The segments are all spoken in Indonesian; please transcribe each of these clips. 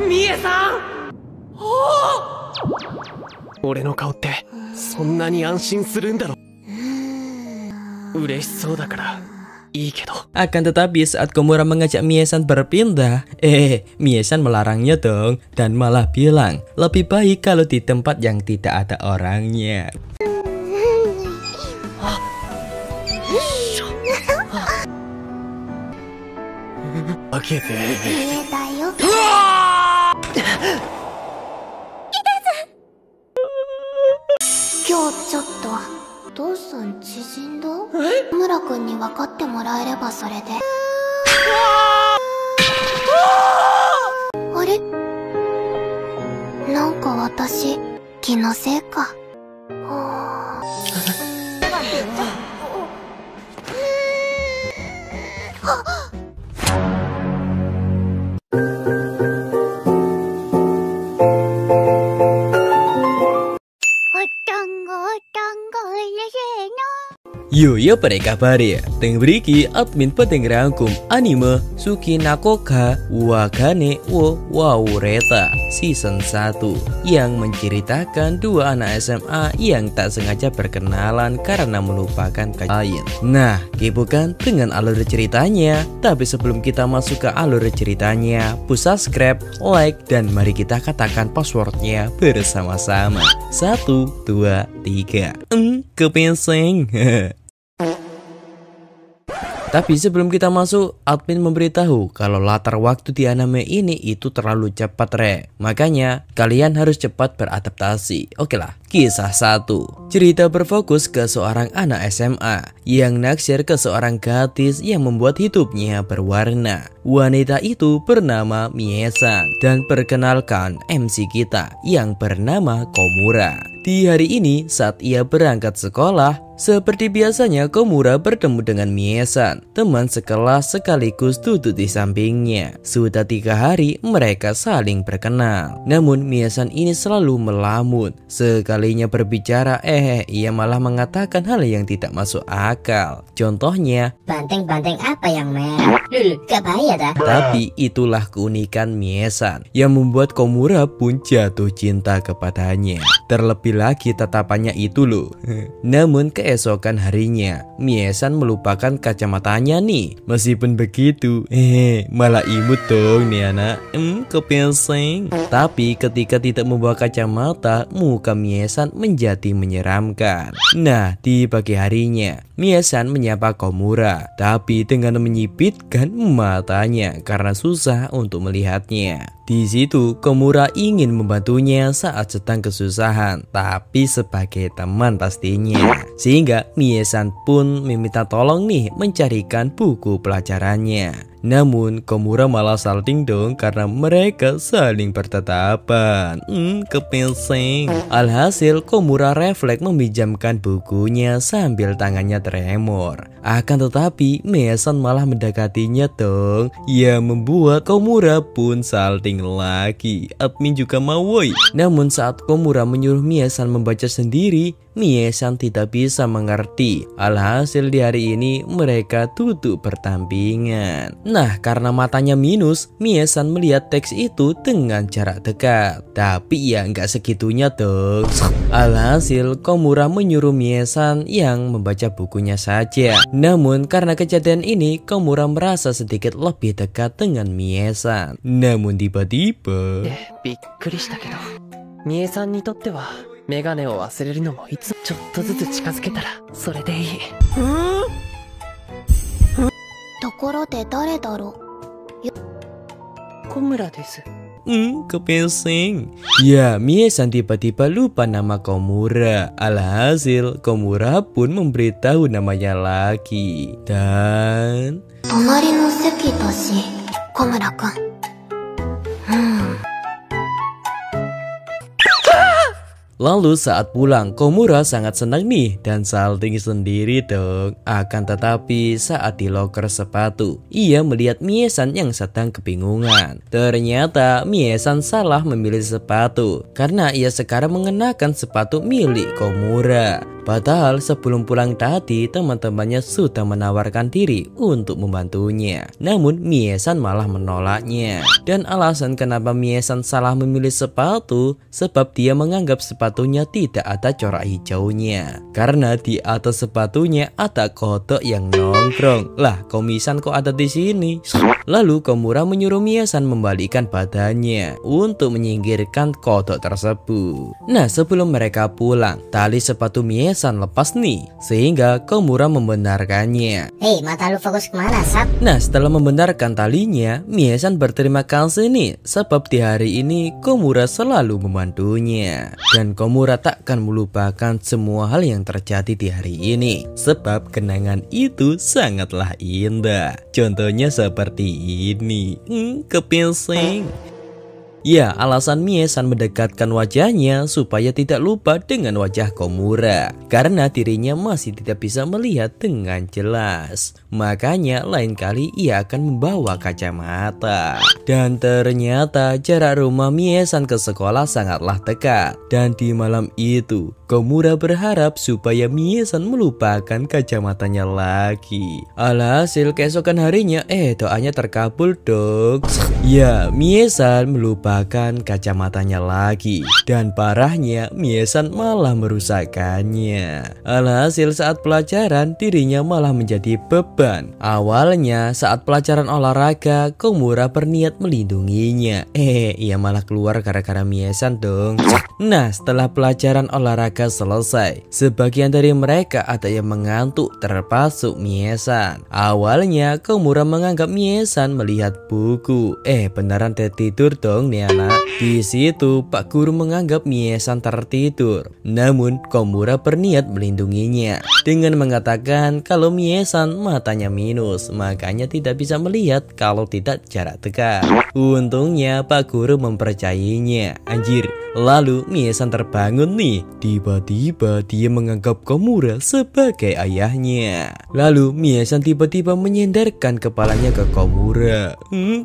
ミエさん。俺の顔ってそんなに安心するんだろ。嬉しそうだからいいけど。Akan tetapi saat Komura mengajak Mie-san berpindah, Mie-san melarangnya dong dan malah bilang lebih baik kalau di tempat yang tidak ada orangnya. Oke deh. 今日ちょっとお父さん縮んだ？村くんに分かってもらえればそれで。あれ？なんか私気のせいか。Yoyo pada kabarnya, Teng Briki admin peteng rangkum anime Suki Nakoka Wakane wo Waureta season 1 yang menceritakan dua anak SMA yang tak sengaja berkenalan karena melupakan lain. Nah, kepo kan dengan alur ceritanya? Tapi sebelum kita masuk ke alur ceritanya, push subscribe, like, dan mari kita katakan passwordnya bersama-sama. 1, 2, 3. Kepenseng. Tapi sebelum kita masuk, admin memberitahu kalau latar waktu di anime ini itu terlalu cepat, Makanya kalian harus cepat beradaptasi. Oke lah, kisah 1. Cerita berfokus ke seorang anak SMA yang naksir ke seorang gadis yang membuat hidupnya berwarna. Wanita itu bernama Mie-san dan perkenalkan MC kita yang bernama Komura. Di hari ini saat ia berangkat sekolah, seperti biasanya Komura bertemu dengan Mie-san, teman sekelas sekaligus duduk di sampingnya. Sudah 3 hari mereka saling berkenal. Namun Mie-san ini selalu melamun. Sekalinya berbicara, ia malah mengatakan hal yang tidak masuk akal. Contohnya, banteng-banteng apa yang merah? Lulu, gak bahaya dah. Tapi itulah keunikan Mie-san yang membuat Komura pun jatuh cinta kepadanya. Terlebih lagi tatapannya itu loh. Namun keesokan harinya, Mie-san melupakan kacamatanya nih. Meskipun begitu, malah imut dong nih anak. Kepenseng. Tapi ketika tidak membawa kacamata, muka Mie-san menjadi menyeramkan. Nah, di pagi harinya, Mie-san menyapa Komura, tapi dengan menyipitkan matanya karena susah untuk melihatnya. Di situ Komura ingin membantunya saat sedang kesusahan, tapi sebagai teman pastinya. Sehingga Mie-san pun meminta tolong nih mencarikan buku pelajarannya. Namun Komura malah salting dong karena mereka saling bertatapan. Kepenseng. Alhasil Komura refleks meminjamkan bukunya sambil tangannya tremor. Akan tetapi Mie-san malah mendekatinya dong. Ya membuat Komura pun salting lagi. Admin juga mau woi. Namun saat Komura menyuruh Mie-san membaca sendiri, Mie-san tidak bisa mengerti. Alhasil di hari ini mereka duduk berdampingan. Nah, karena matanya minus, Mie-san melihat teks itu dengan jarak dekat. Tapi ya nggak segitunya dong. Alhasil Komura menyuruh Mie-san yang membaca bukunya saja. Namun karena kejadian ini, Komura merasa sedikit lebih dekat dengan Mie-san. Namun tiba-tiba びっくりしたけど、ミエさんにとってはメガネを忘れるのもいつちょっとずつ近づけたらそれでいい。ところで誰だろう？小村です。Kepenseng. Ya, Mie-san tiba-tiba lupa nama Komura. Alhasil Komura pun memberitahu namanya lagi. Dan 隣の席だし、小村くん。lalu saat pulang, Komura sangat senang nih dan salting sendiri dong. Akan tetapi saat di loker sepatu, ia melihat Mie-san yang sedang kebingungan. Ternyata Mie-san salah memilih sepatu karena ia sekarang mengenakan sepatu milik Komura. Padahal sebelum pulang tadi teman-temannya sudah menawarkan diri untuk membantunya. Namun Mie-san malah menolaknya. Dan alasan kenapa Mie-san salah memilih sepatu sebab dia menganggap sepatunya tidak ada corak hijaunya. Karena di atas sepatunya ada kodok yang nongkrong. Lah, Komi-san kok ada di sini? Lalu Komura menyuruh Mie-san membalikkan badannya untuk menyingkirkan kodok tersebut. Nah, sebelum mereka pulang, tali sepatu Mie-san lepas nih, sehingga Komura membenarkannya. Hei, mata lu fokus kemana, Sap? Nah, setelah membenarkan talinya, Mie-san berterima kasih nih, sebab di hari ini Komura selalu membantunya. Dan Komura takkan melupakan semua hal yang terjadi di hari ini, sebab kenangan itu sangatlah indah. Contohnya seperti ini, kepinsing. Ya, alasan Mie-san mendekatkan wajahnya supaya tidak lupa dengan wajah Komura, karena dirinya masih tidak bisa melihat dengan jelas. Makanya lain kali ia akan membawa kacamata. Dan ternyata jarak rumah Mie-san ke sekolah sangatlah dekat. Dan di malam itu Komura berharap supaya Mie-san melupakan kacamatanya lagi. Alhasil keesokan harinya doanya terkabul dong. Ya, Mie-san melupakan kacamatanya lagi. Dan parahnya Mie-san malah merusakkannya. Alhasil saat pelajaran dirinya malah menjadi beban. Awalnya saat pelajaran olahraga Komura berniat melindunginya. Ia malah keluar gara-gara Mie-san dong. Nah, setelah pelajaran olahraga selesai, sebagian dari mereka ada yang mengantuk termasuk Mie-san. Awalnya Komura menganggap Mie-san melihat buku. Beneran tertidur dong nih anak. Di situ Pak Guru menganggap Mie-san tertidur. Namun Komura berniat melindunginya dengan mengatakan kalau Mie-san matanya minus, makanya tidak bisa melihat kalau tidak jarak dekat. Untungnya Pak Guru mempercayainya. Anjir. Lalu Mie-san terbangun nih. Tiba-tiba dia menganggap Komura sebagai ayahnya. Lalu Mie-san tiba-tiba menyendarkan kepalanya ke Komura.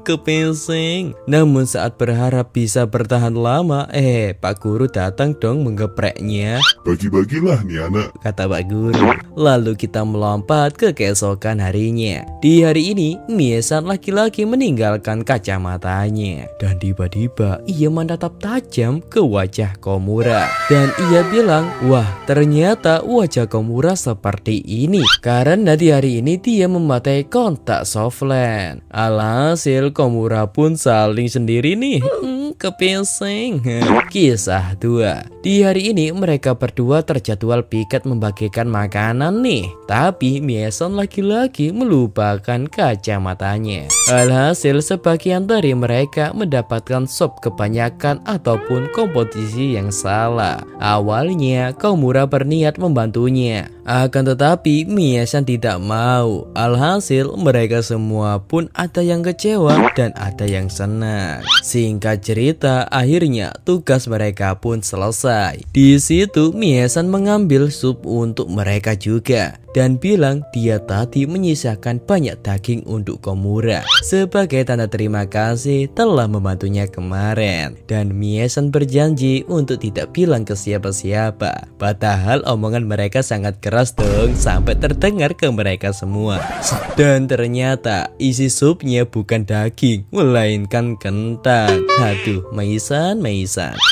Kepinsing. Namun saat berharap bisa bertahan lama, Pak Guru datang dong menggepreknya. Bagi-bagilah nih anak, kata Pak Guru. Lalu kita melompat ke keesokan harinya. Di hari ini Mie-san laki-laki meninggalkan kacamatanya. Dan tiba-tiba ia menatap tajam ke wajah Komura. Dan ia bilang, wah ternyata wajah Komura seperti ini karena di hari ini dia memakai kontak softland. Alhasil Komura pun saling sendiri nih. Kepinsing. Kisah 2. Di hari ini mereka berdua terjadwal piket membagikan makanan nih. Tapi Mie-san laki-laki melupakan kacamatanya. Alhasil sebagian dari mereka mendapatkan sop kebanyakan ataupun komposisi yang salah. Awalnya Komura berniat membantunya, akan tetapi Mie-san tidak mau. Alhasil mereka semua pun ada yang kecewa dan ada yang senang. Singkat cerita, akhirnya tugas mereka pun selesai. Di situ Mie-san mengambil sup untuk mereka juga dan bilang dia tadi menyisakan banyak daging untuk Komura sebagai tanda terima kasih telah membantunya kemarin. Dan Mie-san berjanji untuk tidak bilang ke siapa-siapa. Padahal omongan mereka sangat keras dong sampai terdengar ke mereka semua. Dan ternyata isi supnya bukan daging melainkan kentang. Aduh, Mei-san.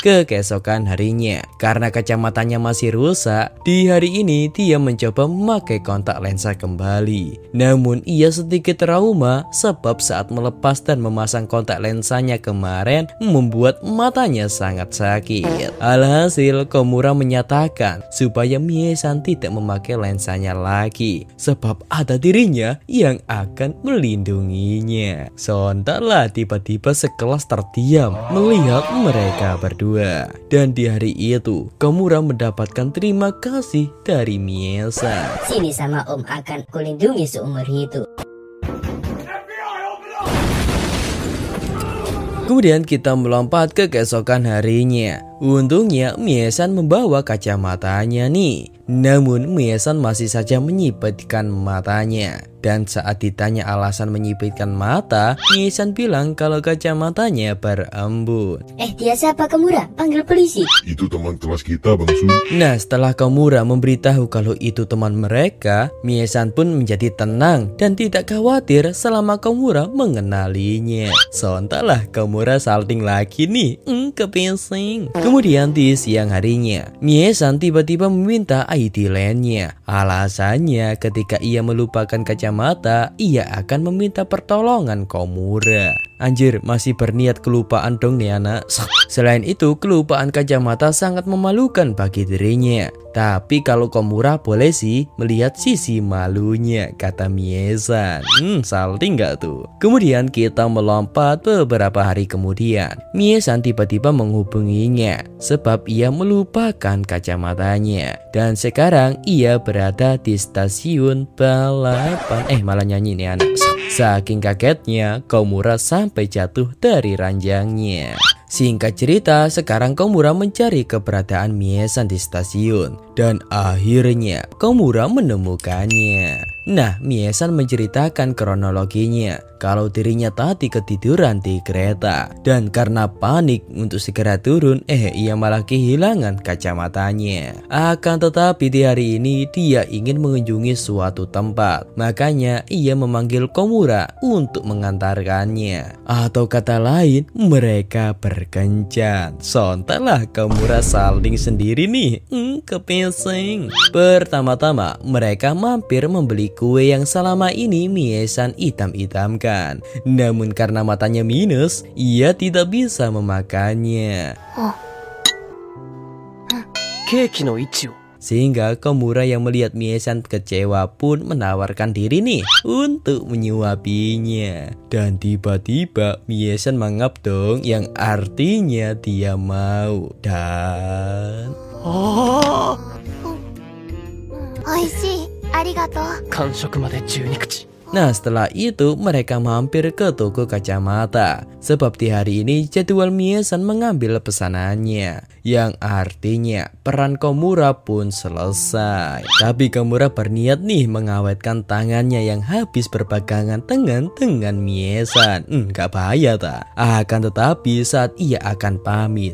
Keesokan harinya, karena kacamatanya masih rusak, di hari ini dia mencoba memakai kontak lensa kembali. Namun ia sedikit trauma sebab saat melepas dan memasang kontak lensanya kemarin membuat matanya sangat sakit. Alhasil Komura menyatakan supaya Mie-san tidak memakai lensanya lagi sebab ada dirinya yang akan melindunginya. Sontaklah tiba-tiba sekelas terdiam melihat mereka berdua. Dan di hari itu Komura mendapatkan terima kasih dari Mie-san. Sini sama Om, akan kulindungi seumur hidup. Kemudian kita melompat ke keesokan harinya. Untungnya Mie-san membawa kacamatanya nih. Namun Mie-san masih saja menyipitkan matanya. Dan saat ditanya alasan menyipitkan mata, Mie-san bilang kalau kacamatanya berembun. Dia siapa Komura? Panggil polisi. Itu teman kelas kita, Bang Sun. Nah, setelah Komura memberitahu kalau itu teman mereka, Mie-san pun menjadi tenang dan tidak khawatir selama Komura mengenalinya. Sontaklah Komura salting lagi nih, kepising. Kemudian di siang harinya, Mie-san tiba-tiba meminta ID lainnya. Alasannya ketika ia melupakan kacamata, ia akan meminta pertolongan Komura. Anjir, masih berniat kelupaan dong nih anak. Selain itu, kelupaan kacamata sangat memalukan bagi dirinya. Tapi kalau Komura boleh sih melihat sisi malunya, kata Mie-san. Salting gak tuh? Kemudian kita melompat beberapa hari kemudian. Mie-san tiba-tiba menghubunginya sebab ia melupakan kacamatanya. Dan sekarang ia berada di stasiun balapan. Malah nyanyi nih anak. Saking kagetnya, Komura sampai jatuh dari ranjangnya. Singkat cerita, sekarang Komura mencari keberadaan Mie-san di stasiun. Dan akhirnya Komura menemukannya. Nah, Mie-san menceritakan kronologinya kalau dirinya tadi ketiduran di kereta. Dan karena panik untuk segera turun, ia malah kehilangan kacamatanya. Akan tetapi di hari ini dia ingin mengunjungi suatu tempat. Makanya ia memanggil Komura untuk mengantarkannya. Atau kata lain, mereka berkencan. Sontaklah Komura salting sendiri nih, kepising. Pertama-tama mereka mampir membeli kue yang selama ini Mie-san idam-idamkan. Namun karena matanya minus, ia tidak bisa memakannya. Keki no ichi wo. Sehingga Komura yang melihat Mie-san kecewa pun menawarkan diri nih untuk menyuapinya. Dan tiba-tiba Mie-san mangap dong, yang artinya dia mau. Dan Oishii, arigato. 完食まで12口。 nah, setelah itu mereka mampir ke toko kacamata. Sebab di hari ini jadwal Mie-san mengambil pesanannya, yang artinya peran Komura pun selesai. Tapi Komura berniat nih mengawetkan tangannya yang habis berpegangan tangan dengan Mie-san. Gak bahaya tak? Akan tetapi saat ia akan pamit,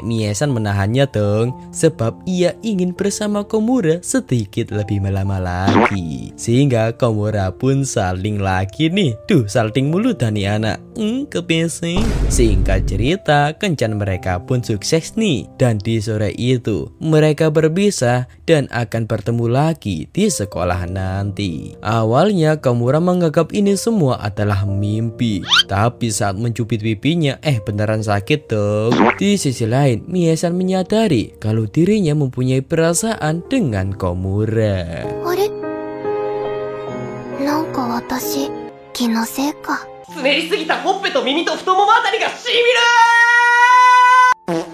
Mie-san menahannya dong. Sebab ia ingin bersama Komura sedikit lebih lama lagi. Sehingga Komura pun salting lagi nih. Duh, salting mulu Dani anak. Kepising. Singkat cerita, kencan mereka pun sukses nih. Dan di sore itu mereka berpisah dan akan bertemu lagi di sekolah nanti. Awalnya Komura menganggap ini semua adalah mimpi. Tapi saat mencubit pipinya, beneran sakit dong. Di sisi lain, Mie-san menyadari kalau dirinya mempunyai perasaan dengan Komura. なんか私、気のせいか。 滑りすぎたほっぺと耳と太ももあたりがしみる。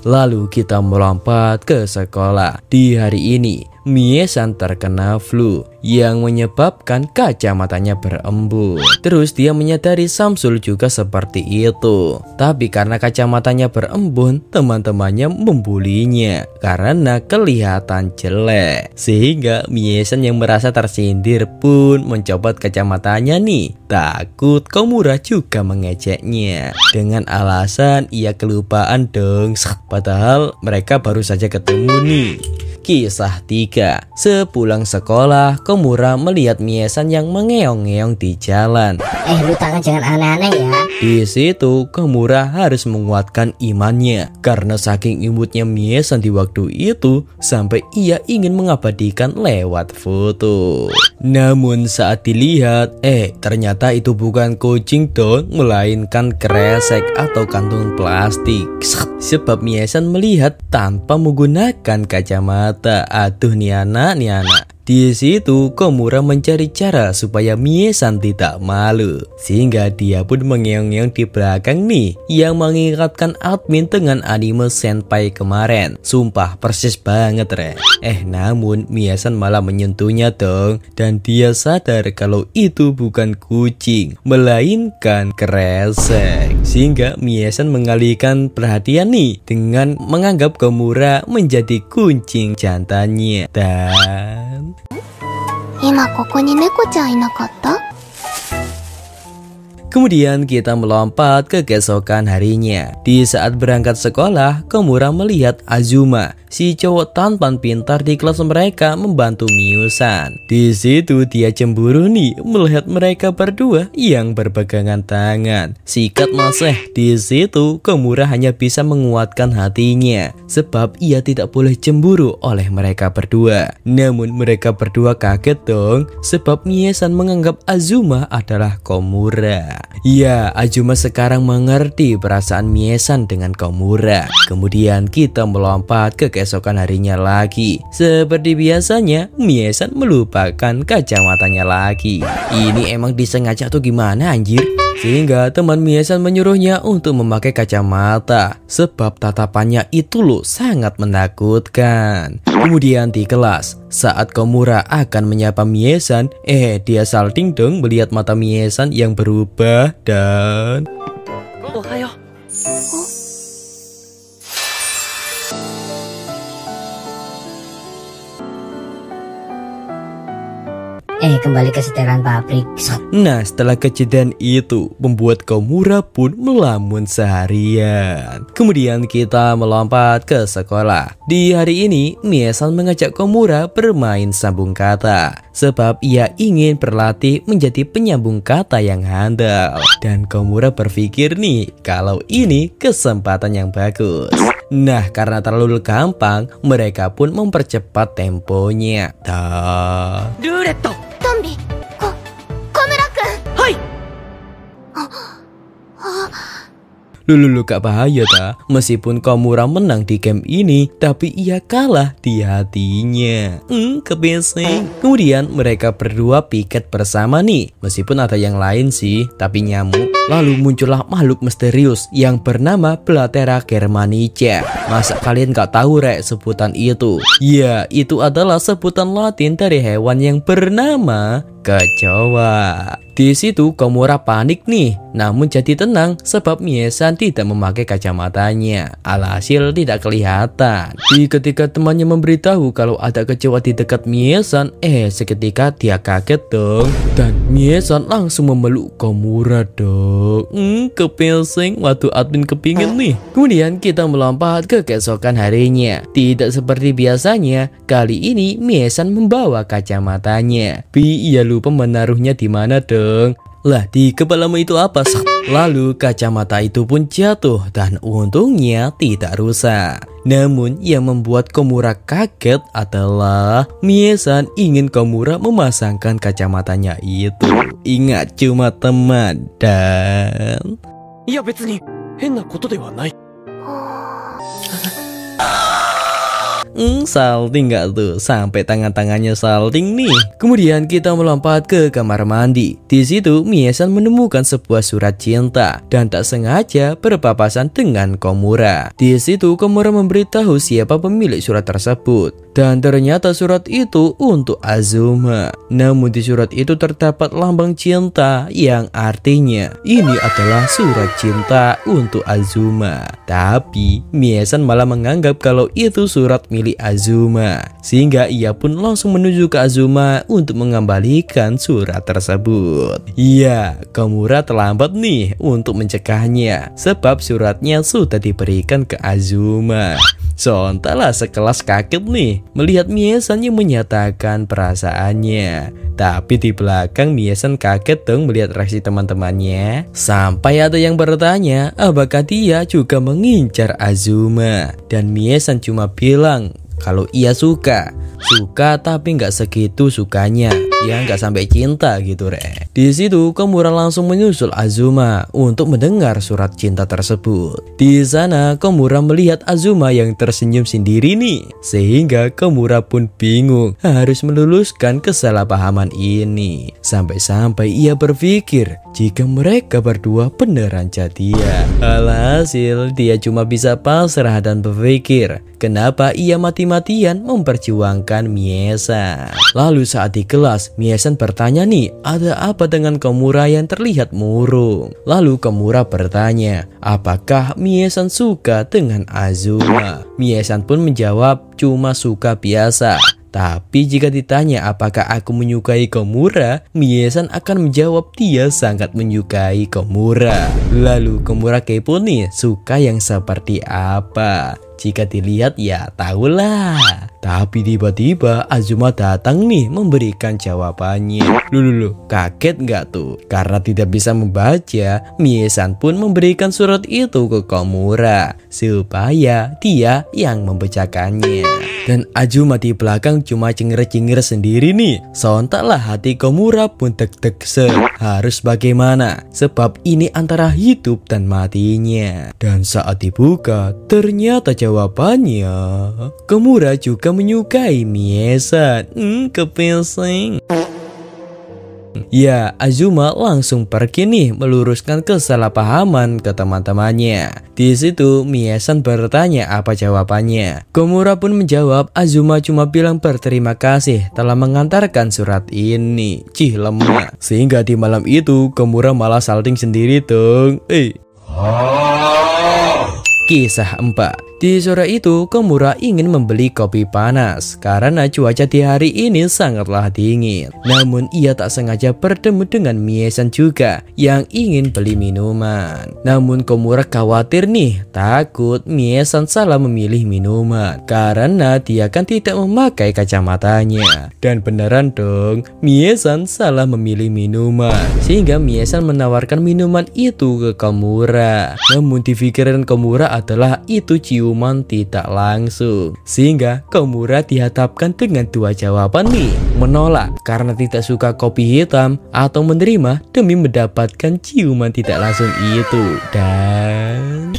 Lalu kita melompat ke sekolah. Di hari ini Mie-san terkena flu yang menyebabkan kacamatanya berembun. Terus dia menyadari Samsul juga seperti itu. Tapi karena kacamatanya berembun, teman-temannya membulinya karena kelihatan jelek. Sehingga Mie-san yang merasa tersindir pun mencopot kacamatanya nih. Takut Komura juga mengejeknya dengan alasan ia kelupaan dong. Padahal mereka baru saja ketemu nih. Kisah 3. Sepulang sekolah, Komura melihat Mie-san yang mengeong-ngeong di jalan. Lu tangan jangan aneh-aneh ya. Di situ Komura harus menguatkan imannya karena saking imutnya Mie-san di waktu itu sampai ia ingin mengabadikan lewat foto. Namun saat dilihat, ternyata itu bukan kucing dong, melainkan kresek atau kantung plastik. Sebab Mie-san melihat tanpa menggunakan kacamata. Aduh nih anak. Di situ Komura mencari cara supaya Mie-san tidak malu. Sehingga dia pun mengeong-ngeong di belakang nih, yang mengingatkan admin dengan anime senpai kemarin. Sumpah persis banget re. Namun Mie-san malah menyentuhnya dong. Dan dia sadar kalau itu bukan kucing, melainkan kresek. Sehingga Mie-san mengalihkan perhatian nih dengan menganggap Komura menjadi kucing jantannya. Dan 今ここに猫ちゃんいなかった？ Kemudian kita melompat ke keesokan harinya. Di saat berangkat sekolah, Komura melihat Azuma, si cowok tampan pintar di kelas mereka, membantu Miusan. Di situ dia cemburu nih melihat mereka berdua yang berpegangan tangan. Sikat masih. Di situ Komura hanya bisa menguatkan hatinya sebab ia tidak boleh cemburu oleh mereka berdua. Namun mereka berdua kaget dong sebab Miesan menganggap Azuma adalah Komura. Ya, Azuma sekarang mengerti perasaan Miesan dengan Komura. Kemudian kita melompat ke keesokan harinya lagi. Seperti biasanya, Miesan melupakan kacamatanya lagi. Ini emang disengaja tuh gimana anjir? Sehingga teman Miesan menyuruhnya untuk memakai kacamata sebab tatapannya itu loh sangat menakutkan. Kemudian di kelas, saat Komura akan menyapa Miesan, dia salting dong melihat mata Miesan yang berubah dan... Ohayo. Kembali ke setelan pabrik. Nah, setelah kejadian itu membuat Komura pun melamun seharian. Kemudian kita melompat ke sekolah. Di hari ini Miesan mengajak Komura bermain sambung kata sebab ia ingin berlatih menjadi penyambung kata yang handal. Dan Komura berpikir nih kalau ini kesempatan yang bagus. Nah, karena terlalu gampang, mereka pun mempercepat temponya. Ruletto. トンビ、小村くん。はい。 Lulu gak bahaya ta? Meskipun Komura menang di game ini, tapi ia kalah di hatinya. Kebeseng. Kemudian mereka berdua piket bersama nih. Meskipun ada yang lain sih, tapi nyamuk. Lalu muncullah makhluk misterius yang bernama Blattera germanica. Masa kalian gak tahu rek sebutan itu? Ya, itu adalah sebutan Latin dari hewan yang bernama kecoa. Di situ Komura panik nih, namun jadi tenang sebab Miesan tidak memakai kacamatanya. Alhasil tidak kelihatan. Ketika temannya memberitahu kalau ada kecoa di dekat Miesan, seketika dia kaget dong. Dan Miesan langsung memeluk Komura dong. Kepeseng, waktu admin kepingin nih. Kemudian kita melompat ke keesokan harinya. Tidak seperti biasanya, kali ini Miesan membawa kacamatanya. Ia lupa menaruhnya di mana dong. Lah, di kepalamu itu apa? Lalu kacamata itu pun jatuh dan untungnya tidak rusak. Namun yang membuat Komura kaget adalah Miesan ingin Komura memasangkan kacamatanya itu. Ingat, cuma teman dan... いや別に変なことではない。 salting gak tuh? Sampai tangan-tangannya salting nih. Kemudian kita melompat ke kamar mandi. Di situ Miesan menemukan sebuah surat cinta dan tak sengaja berpapasan dengan Komura. Di situ Komura memberitahu siapa pemilik surat tersebut. Dan ternyata surat itu untuk Azuma. Namun di surat itu terdapat lambang cinta yang artinya ini adalah surat cinta untuk Azuma. Tapi Miesan malah menganggap kalau itu surat milik Azuma. Sehingga ia pun langsung menuju ke Azuma untuk mengembalikan surat tersebut. Iya, Komura terlambat nih untuk mencegahnya sebab suratnya sudah diberikan ke Azuma. Sontalah sekelas kaget nih melihat Miesan yang menyatakan perasaannya. Tapi di belakang Miesan kaget dong melihat reaksi teman-temannya. Sampai ada yang bertanya apakah dia juga mengincar Azuma. Dan Miesan cuma bilang kalau ia suka tapi nggak segitu sukanya, ya nggak sampai cinta gitu re. Di situ Komura langsung menyusul Azuma untuk mendengar surat cinta tersebut. Di sana Komura melihat Azuma yang tersenyum sendiri nih, sehingga Komura pun bingung harus meluluskan kesalahpahaman ini. Sampai-sampai ia berpikir jika mereka berdua beneran jadian. Alhasil dia cuma bisa pasrah dan berpikir kenapa ia mati-matian memperjuangkan Miesan. Lalu saat di kelas Miesan bertanya nih, ada apa dengan Komura yang terlihat murung? Lalu Komura bertanya, apakah Miesan suka dengan Azuma? Miesan pun menjawab, cuma suka biasa. Tapi jika ditanya apakah aku menyukai Komura, Mie-san akan menjawab dia sangat menyukai Komura. Lalu Komura kepo nih, suka yang seperti apa? Jika dilihat ya tahulah. Tapi tiba-tiba Azuma datang nih memberikan jawabannya. Lulu, kaget nggak tuh? Karena tidak bisa membaca, Mie-san pun memberikan surat itu ke Komura supaya dia yang membacakannya. Dan Azuma di belakang cuma cengir-cengir sendiri nih. Sontaklah hati Komura pun deg-deg harus bagaimana? Sebab ini antara hidup dan matinya. Dan saat dibuka, ternyata jawabannya Komura juga menyukai Mie-san. Kepesing. Ya, Azuma langsung pergi nih meluruskan kesalahpahaman ke teman-temannya. Di situ Mie-san bertanya apa jawabannya. Komura pun menjawab Azuma cuma bilang berterima kasih telah mengantarkan surat ini. Cih lemah. Sehingga di malam itu Komura malah salting sendiri dong. Kisah 4. Di sore itu Komura ingin membeli kopi panas karena cuaca di hari ini sangatlah dingin. Namun ia tak sengaja bertemu dengan Mie-san juga yang ingin beli minuman. Namun Komura khawatir nih, takut Mie-san salah memilih minuman karena dia kan tidak memakai kacamatanya. Dan beneran dong, Mie-san salah memilih minuman sehingga Mie-san menawarkan minuman itu ke Komura. Namun di pikiran Komura adalah itu ciuman tidak langsung, sehingga Komura dihadapkan dengan dua jawaban nih, menolak karena tidak suka kopi hitam atau menerima demi mendapatkan ciuman tidak langsung itu. Dan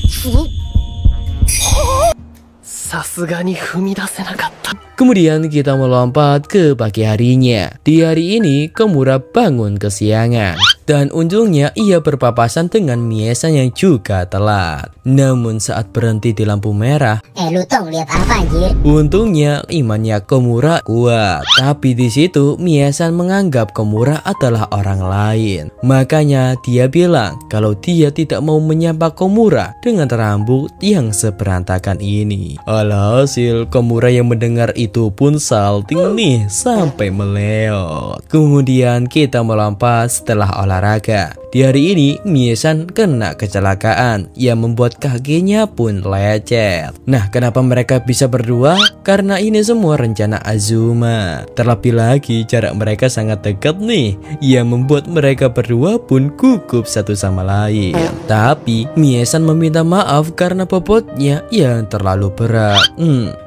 さすがに踏み出せなかった。 kemudian kita melompat ke pagi harinya. Di hari ini Komura bangun kesiangan dan untungnya ia berpapasan dengan Mie-san yang juga telat. Namun saat berhenti di lampu merah, lu tong lihat apa anjir? untungnya imannya Komura kuat. Tapi di situ Mie-san menganggap Komura adalah orang lain. Makanya dia bilang kalau dia tidak mau menyapa Komura dengan rambut yang seberantakan ini. Alhasil Komura yang mendengar itu pun salting nih sampai meleot. Kemudian kita melompat setelah olahraga. Di hari ini Mie-san kena kecelakaan yang membuat kakinya pun lecet. Nah, kenapa mereka bisa berdua? Karena ini semua rencana Azuma. Terlebih lagi jarak mereka sangat dekat nih, yang membuat mereka berdua pun gugup satu sama lain. Tapi Mie-san meminta maaf karena bobotnya yang terlalu berat.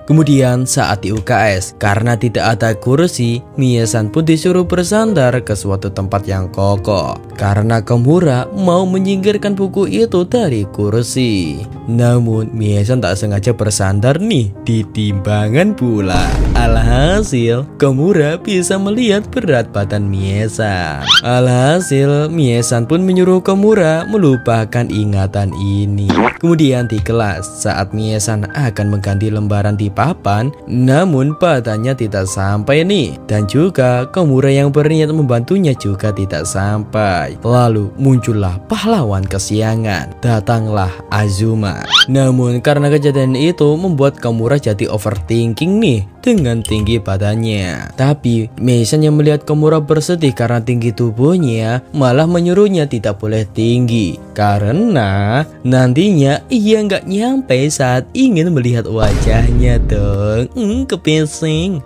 Kemudian saat di UKS, karena tidak ada kursi, Mie-san pun disuruh bersandar ke suatu tempat yang kokoh karena Komura mau menyingkirkan buku itu dari kursi. Namun Mie-san tak sengaja bersandar nih di timbangan pula. Alhasil Komura bisa melihat berat badan Mie-san. Alhasil Mie-san pun menyuruh Komura melupakan ingatan ini. Kemudian di kelas, saat Mie-san akan mengganti lembaran di papan, namun badannya tidak sampai nih. Dan juga Komura yang berniat membantunya juga tidak sampai. Lalu muncullah pahlawan kesiangan. Datanglah Azuma. Namun karena kejadian itu membuat Komura jadi overthinking nih dengan tinggi badannya. Tapi Mie-san yang melihat Komura bersedih karena tinggi tubuhnya malah menyuruhnya tidak boleh tinggi karena nantinya ia nggak nyampe saat ingin melihat wajahnya dong. Kepesing.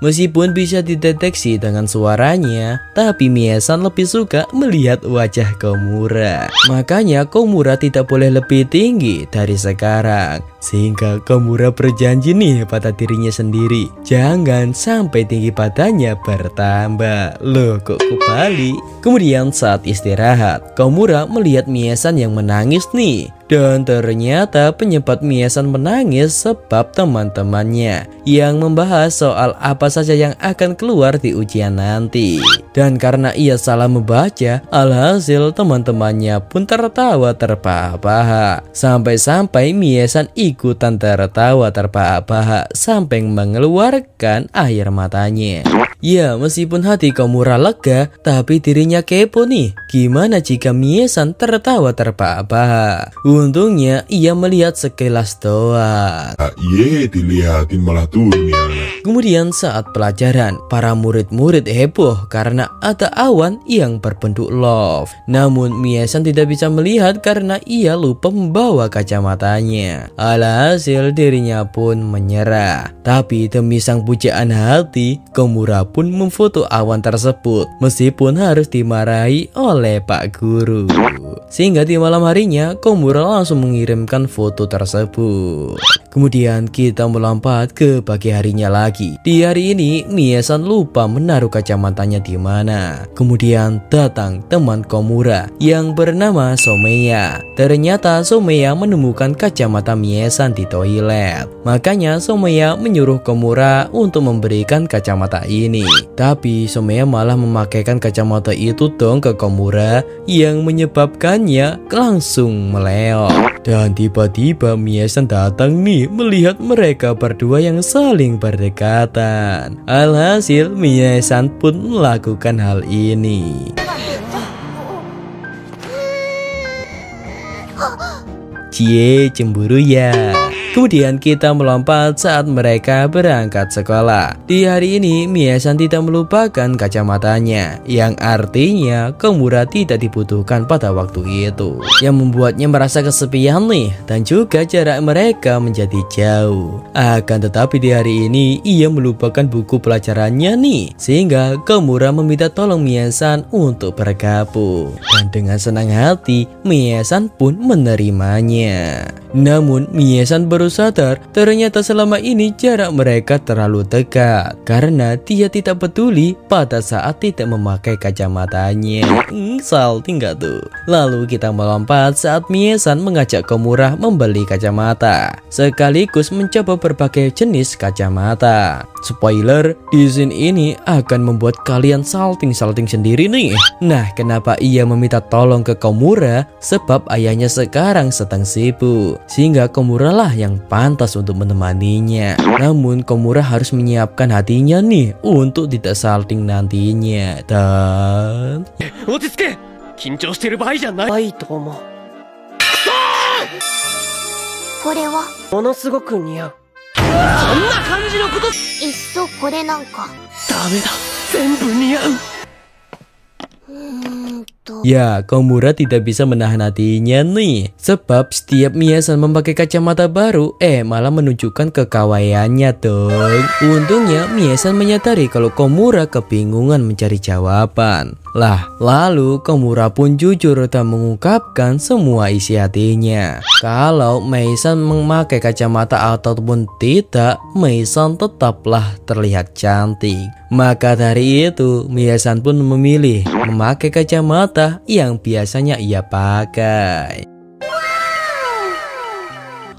Meskipun bisa dideteksi dengan suaranya, tapi Mie-san lebih suka melihat wajah Komura. Makanya Komura tidak boleh lebih tinggi dari sekarang. Sehingga Komura berjanji nih pada dirinya sendiri, jangan sampai tinggi badannya bertambah. Loh, kok kebalik? Kemudian saat istirahat, Komura melihat Mie-san yang menangis nih. Dan ternyata penyebab Mie-san menangis sebab teman-temannya yang membahas soal apa saja yang akan keluar di ujian nanti. Dan karena ia salah membaca, alhasil teman-temannya pun tertawa terbahak-bahak. Sampai-sampai Mie-san ikutan tertawa terbahak-bahak sampai mengeluarkan air matanya. Ya, meskipun hati Komura lega, tapi dirinya kepo nih. Gimana jika Mie-san tertawa terbahak-bahak? Untungnya ia melihat sekilas doang. Iya, dilihatin malah turun ya. Kemudian saat pelajaran, para murid-murid heboh karena ada awan yang berbentuk love. Namun Mie-san tidak bisa melihat karena ia lupa membawa kacamatanya. Alhasil dirinya pun menyerah. Tapi demi sang pujaan hati, Komura pun memfoto awan tersebut meskipun harus dimarahi oleh Pak Guru. Sehingga di malam harinya Komura langsung mengirimkan foto tersebut. Kemudian kita melompat ke pagi harinya lagi. Di hari ini Mie-san lupa menaruh kacamatanya di mana. Kemudian datang teman Komura yang bernama Someya. Ternyata Someya menemukan kacamata Mie-san di toilet. Makanya Someya menyuruh Komura untuk memberikan kacamata ini. Tapi Someya malah memakaikan kacamata itu dong ke Komura yang menyebabkannya langsung meleok. Dan tiba-tiba Mie-san datang nih melihat mereka berdua yang saling berdekatan. Alhasil Mie-san pun melakukan hal ini. Cie, cemburu ya. Kemudian kita melompat saat mereka berangkat sekolah. Di hari ini Mie-san tidak melupakan kacamatanya, yang artinya Komura tidak dibutuhkan pada waktu itu, yang membuatnya merasa kesepian nih, dan juga jarak mereka menjadi jauh. Akan tetapi di hari ini ia melupakan buku pelajarannya nih, sehingga Komura meminta tolong Mie-san untuk bergabung. Dan dengan senang hati Mie-san pun menerimanya. Namun Mie-san baru sadar ternyata selama ini jarak mereka terlalu dekat karena dia tidak peduli pada saat tidak memakai kacamatanya. Salting gak tuh? Lalu kita melompat saat Mie-san mengajak Komura membeli kacamata sekaligus mencoba berbagai jenis kacamata. Spoiler, di scene ini akan membuat kalian salting-salting sendiri nih. Nah, kenapa ia meminta tolong ke Komura? Sebab ayahnya sekarang sedang sibuk, sehingga Komura lah yang pantas untuk menemaninya. Namun Komura harus menyiapkan hatinya nih untuk tidak salting nantinya. Dan 落ち着け。緊張してる場合じゃない。ないと思う。これはものすごく似合う。そんな感じのこと。いっそこれなんか。ダメだ。全部似合う。ya, Komura tidak bisa menahan hatinya nih. Sebab setiap Mie-san memakai kacamata baru, malah menunjukkan kekawaiannya dong. Untungnya Mie-san menyadari kalau Komura kebingungan mencari jawaban. Lalu Komura pun jujur dan mengungkapkan semua isi hatinya. Kalau Mie-san memakai kacamata ataupun tidak, Mie-san tetaplah terlihat cantik. Maka dari itu Mie-san pun memilih memakai kacamata yang biasanya ia pakai.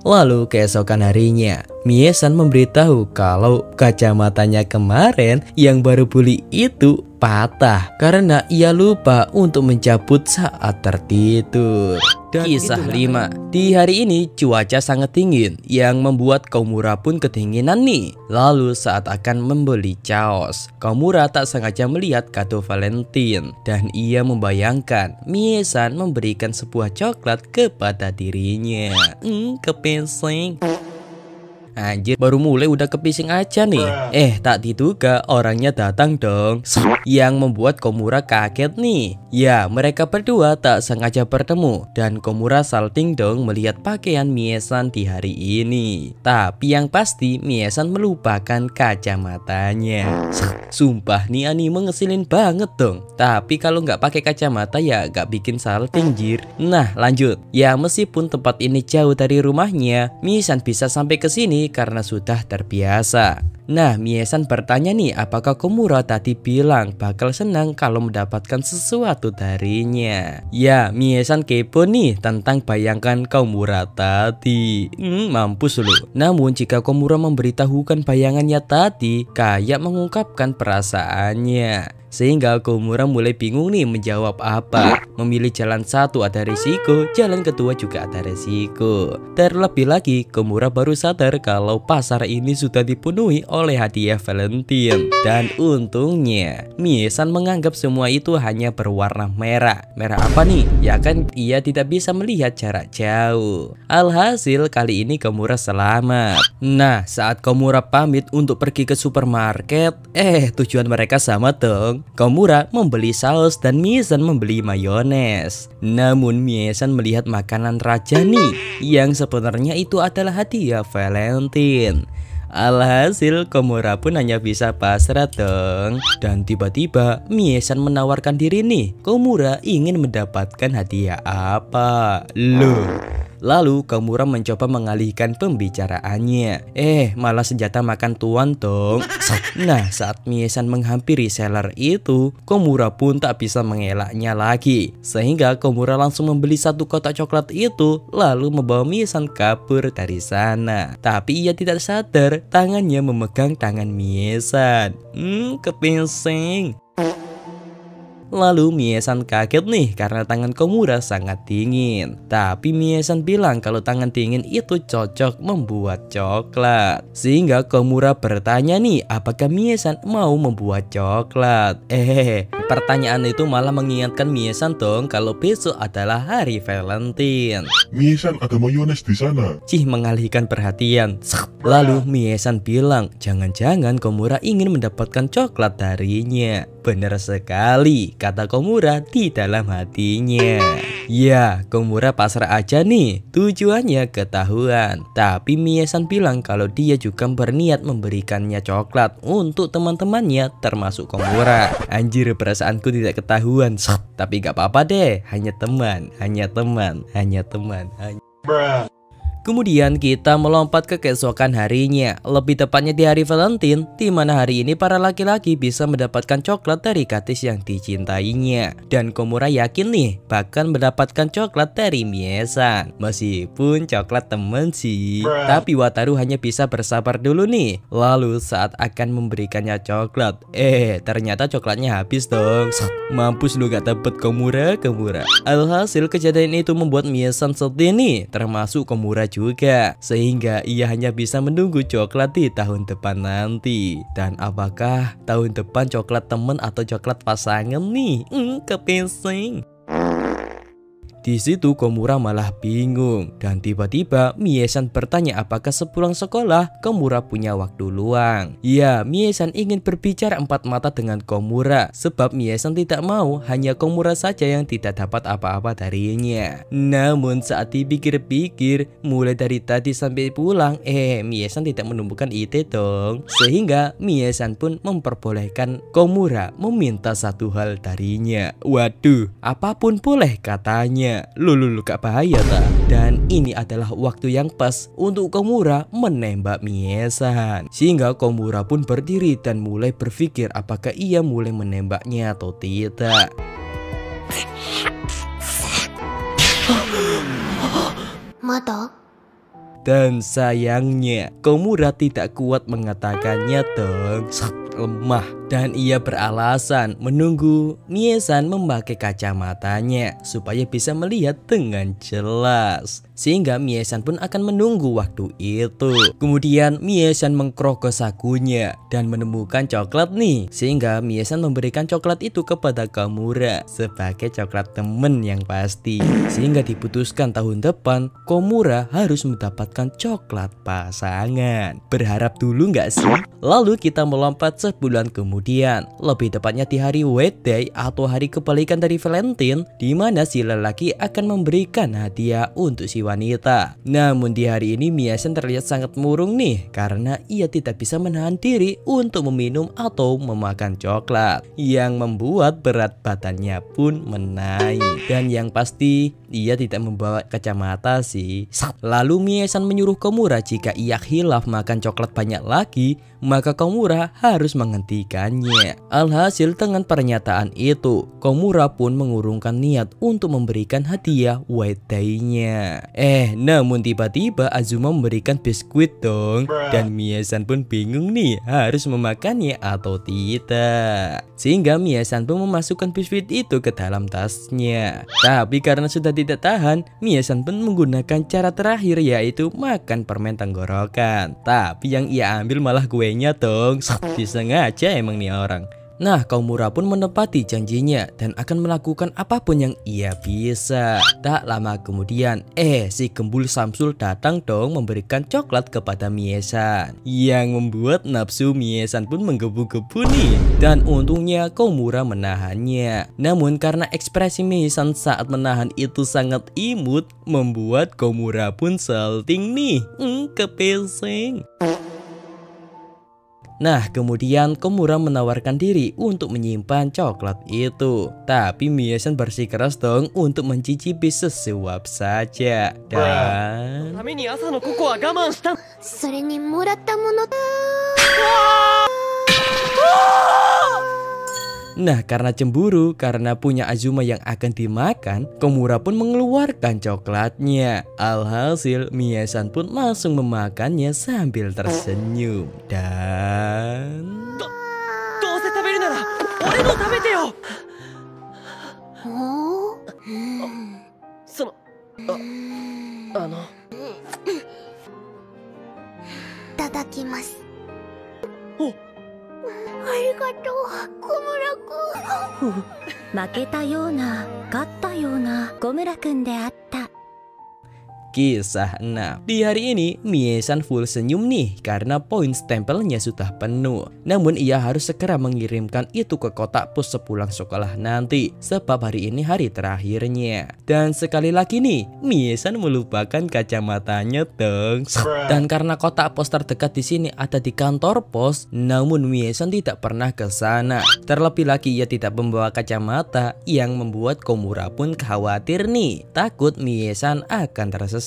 Lalu keesokan harinya Mie-san memberitahu kalau kacamatanya kemarin yang baru beli itu patah karena ia lupa untuk mencabut saat tertidur. Dan kisah 5. Di hari ini cuaca sangat dingin yang membuat Komura pun kedinginan nih. Lalu saat akan membeli chaos, Komura tak sengaja melihat kado Valentine dan ia membayangkan Mie-san memberikan sebuah coklat kepada dirinya. Kepising. Anjir, baru mulai udah kepising aja nih. Tak diduga orangnya datang dong, yang membuat Komura kaget nih. Ya, mereka berdua tak sengaja bertemu dan Komura salting dong melihat pakaian Mie-san di hari ini. Tapi yang pasti Mie-san melupakan kacamatanya. Sumpah nih anime ngeselin banget dong. Tapi kalau nggak pakai kacamata ya nggak bikin salting jir. Nah lanjut. Ya meskipun tempat ini jauh dari rumahnya, Mie-san bisa sampai ke sini karena sudah terbiasa. Nah, Mie-san bertanya nih, apakah Komura tadi bilang bakal senang kalau mendapatkan sesuatu darinya? Ya, Mie-san kepo nih tentang bayangan Komura tadi. Mampus lu. Namun jika Komura memberitahukan bayangannya tadi, kayak mengungkapkan perasaannya. Sehingga Komura mulai bingung nih menjawab apa. Memilih jalan satu ada risiko, jalan kedua juga ada risiko. Terlebih lagi Komura baru sadar kalau pasar ini sudah dipenuhi oleh memperoleh hadiah Valentine. Dan untungnya Mie-san menganggap semua itu hanya berwarna merah. Merah apa nih? Ya kan ia tidak bisa melihat jarak jauh. Alhasil kali ini Komura selamat. Nah, saat Komura pamit untuk pergi ke supermarket, tujuan mereka sama dong. Komura membeli saus dan Mie-san membeli mayones. Namun Mie-san melihat makanan raja nih, yang sebenarnya itu adalah hadiah Valentine. Alhasil Komura pun hanya bisa pasrah dong. Dan tiba-tiba Mie-san menawarkan diri nih. Komura ingin mendapatkan hadiah apa? Loh. Lalu Komura mencoba mengalihkan pembicaraannya. Malah senjata makan tuan dong. Nah, saat Mie-san menghampiri seller itu, Komura pun tak bisa mengelaknya lagi. Sehingga Komura langsung membeli satu kotak coklat itu, lalu membawa Mie-san kabur dari sana. Tapi ia tidak sadar tangannya memegang tangan Mie-san. Kepingsing. Lalu Mie-san kaget nih karena tangan Komura sangat dingin. Tapi Mie-san bilang kalau tangan dingin itu cocok membuat coklat. Sehingga Komura bertanya nih, apakah Mie-san mau membuat coklat? Pertanyaan itu malah mengingatkan Mie-san dong kalau besok adalah hari Valentine. Mie-san ada mayones di sana. Cih mengalihkan perhatian. Lalu Mie-san bilang, jangan-jangan Komura ingin mendapatkan coklat darinya. Benar sekali, kata Komura di dalam hatinya. Ya, Komura pasrah aja nih, tujuannya ketahuan. Tapi Mie-san bilang kalau dia juga berniat memberikannya coklat untuk teman-temannya termasuk Komura. Anjir, perasaanku tidak ketahuan. Tapi gak apa-apa deh, hanya teman. Kemudian kita melompat ke keesokan harinya, lebih tepatnya di hari Valentine, di mana hari ini para laki-laki bisa mendapatkan coklat dari gadis yang dicintainya. Dan Komura yakin nih bahkan mendapatkan coklat dari Mie-san. Meskipun coklat temen sih, tapi Wataru hanya bisa bersabar dulu nih. Lalu saat akan memberikannya coklat, ternyata coklatnya habis dong. Mampus lu gak dapet Komura. Alhasil kejadian itu membuat Mie-san sedih nih, termasuk Komura juga, sehingga ia hanya bisa menunggu coklat di tahun depan nanti. Dan apakah tahun depan coklat temen atau coklat pasangan nih? Kepingsing. Di situ Komura malah bingung dan tiba-tiba Mie-san bertanya apakah sepulang sekolah Komura punya waktu luang. Ya, Mie-san ingin berbicara empat mata dengan Komura sebab Mie-san tidak mau hanya Komura saja yang tidak dapat apa-apa darinya. Namun saat dipikir-pikir, mulai dari tadi sampai pulang, Mie-san tidak menemukan ide dong. Sehingga Mie-san pun memperbolehkan Komura meminta satu hal darinya. Waduh, apapun boleh katanya. Lulu gak bahaya tak? Dan ini adalah waktu yang pas untuk Komura menembak Mie-san. Sehingga Komura pun berdiri dan mulai berpikir apakah ia mulai menembaknya atau tidak. Mata? Dan sayangnya Komura tidak kuat mengatakannya dong. Lemah. Dan ia beralasan menunggu Mie-san memakai kacamatanya supaya bisa melihat dengan jelas. Sehingga Mie-san pun akan menunggu waktu itu. Kemudian Mie-san mengkrokos sakunya dan menemukan coklat nih. Sehingga Mie-san memberikan coklat itu kepada Komura sebagai coklat temen yang pasti. Sehingga diputuskan tahun depan Komura harus mendapatkan coklat pasangan. Berharap dulu nggak sih? Lalu kita melompat sebulan kemudian, lebih tepatnya di hari White Day atau hari kebalikan dari Valentine, di mana si lelaki akan memberikan hadiah untuk si wanita. Namun di hari ini Mie-san terlihat sangat murung nih karena ia tidak bisa menahan diri untuk meminum atau memakan coklat, yang membuat berat badannya pun menaik. Dan yang pasti ia tidak membawa kacamata sih. Lalu Mie-san menyuruh Komura jika ia hilaf makan coklat banyak lagi, maka Komura harus menghentikannya. kepadanya. Alhasil dengan pernyataan itu, Komura pun mengurungkan niat untuk memberikan hadiah White Day-nya. Namun tiba-tiba Azuma memberikan biskuit dong. Dan Mie-san pun bingung nih harus memakannya atau tidak. Sehingga Mie-san pun memasukkan biskuit itu ke dalam tasnya. Tapi karena sudah tidak tahan, Mie-san pun menggunakan cara terakhir, yaitu makan permen tenggorokan. Tapi yang ia ambil malah kuenya dong. Disengaja emang nih orang. Nah, Komura pun menepati janjinya dan akan melakukan apapun yang ia bisa. Tak lama kemudian, si Gembul Samsul datang dong memberikan coklat kepada Mie-san, yang membuat nafsu Mie-san pun menggebu-gebu nih. Dan untungnya Komura menahannya. Namun karena ekspresi Mie-san saat menahan itu sangat imut, membuat Komura pun salting nih. Kepesing. Nah, kemudian Komura menawarkan diri untuk menyimpan coklat itu. Tapi Mie-san bersikeras dong untuk mencicipi sesuap saja. Dan ために朝のココア我慢した。それにもらったもの。 Nah, karena cemburu karena punya Azuma yang akan dimakan, Komura pun mengeluarkan coklatnya. Alhasil Mie-san pun langsung memakannya sambil tersenyum. Dan どうせ食べるなら俺の食べてよ。そのあのいただきます。おありがとう、小村くん。負けたような、勝ったような小村くんであった。 Kisah 6. Di hari ini, Mie-san full senyum nih karena poin stempelnya sudah penuh. Namun ia harus segera mengirimkan itu ke kotak pos sepulang sekolah nanti, sebab hari ini hari terakhirnya. Dan sekali lagi nih, Mie-san melupakan kacamatanya dong. Dan karena kotak pos terdekat di sini ada di kantor pos, namun Mie-san tidak pernah ke sana. Terlebih lagi ia tidak membawa kacamata, yang membuat Komura pun khawatir nih, takut Mie-san akan tersesat.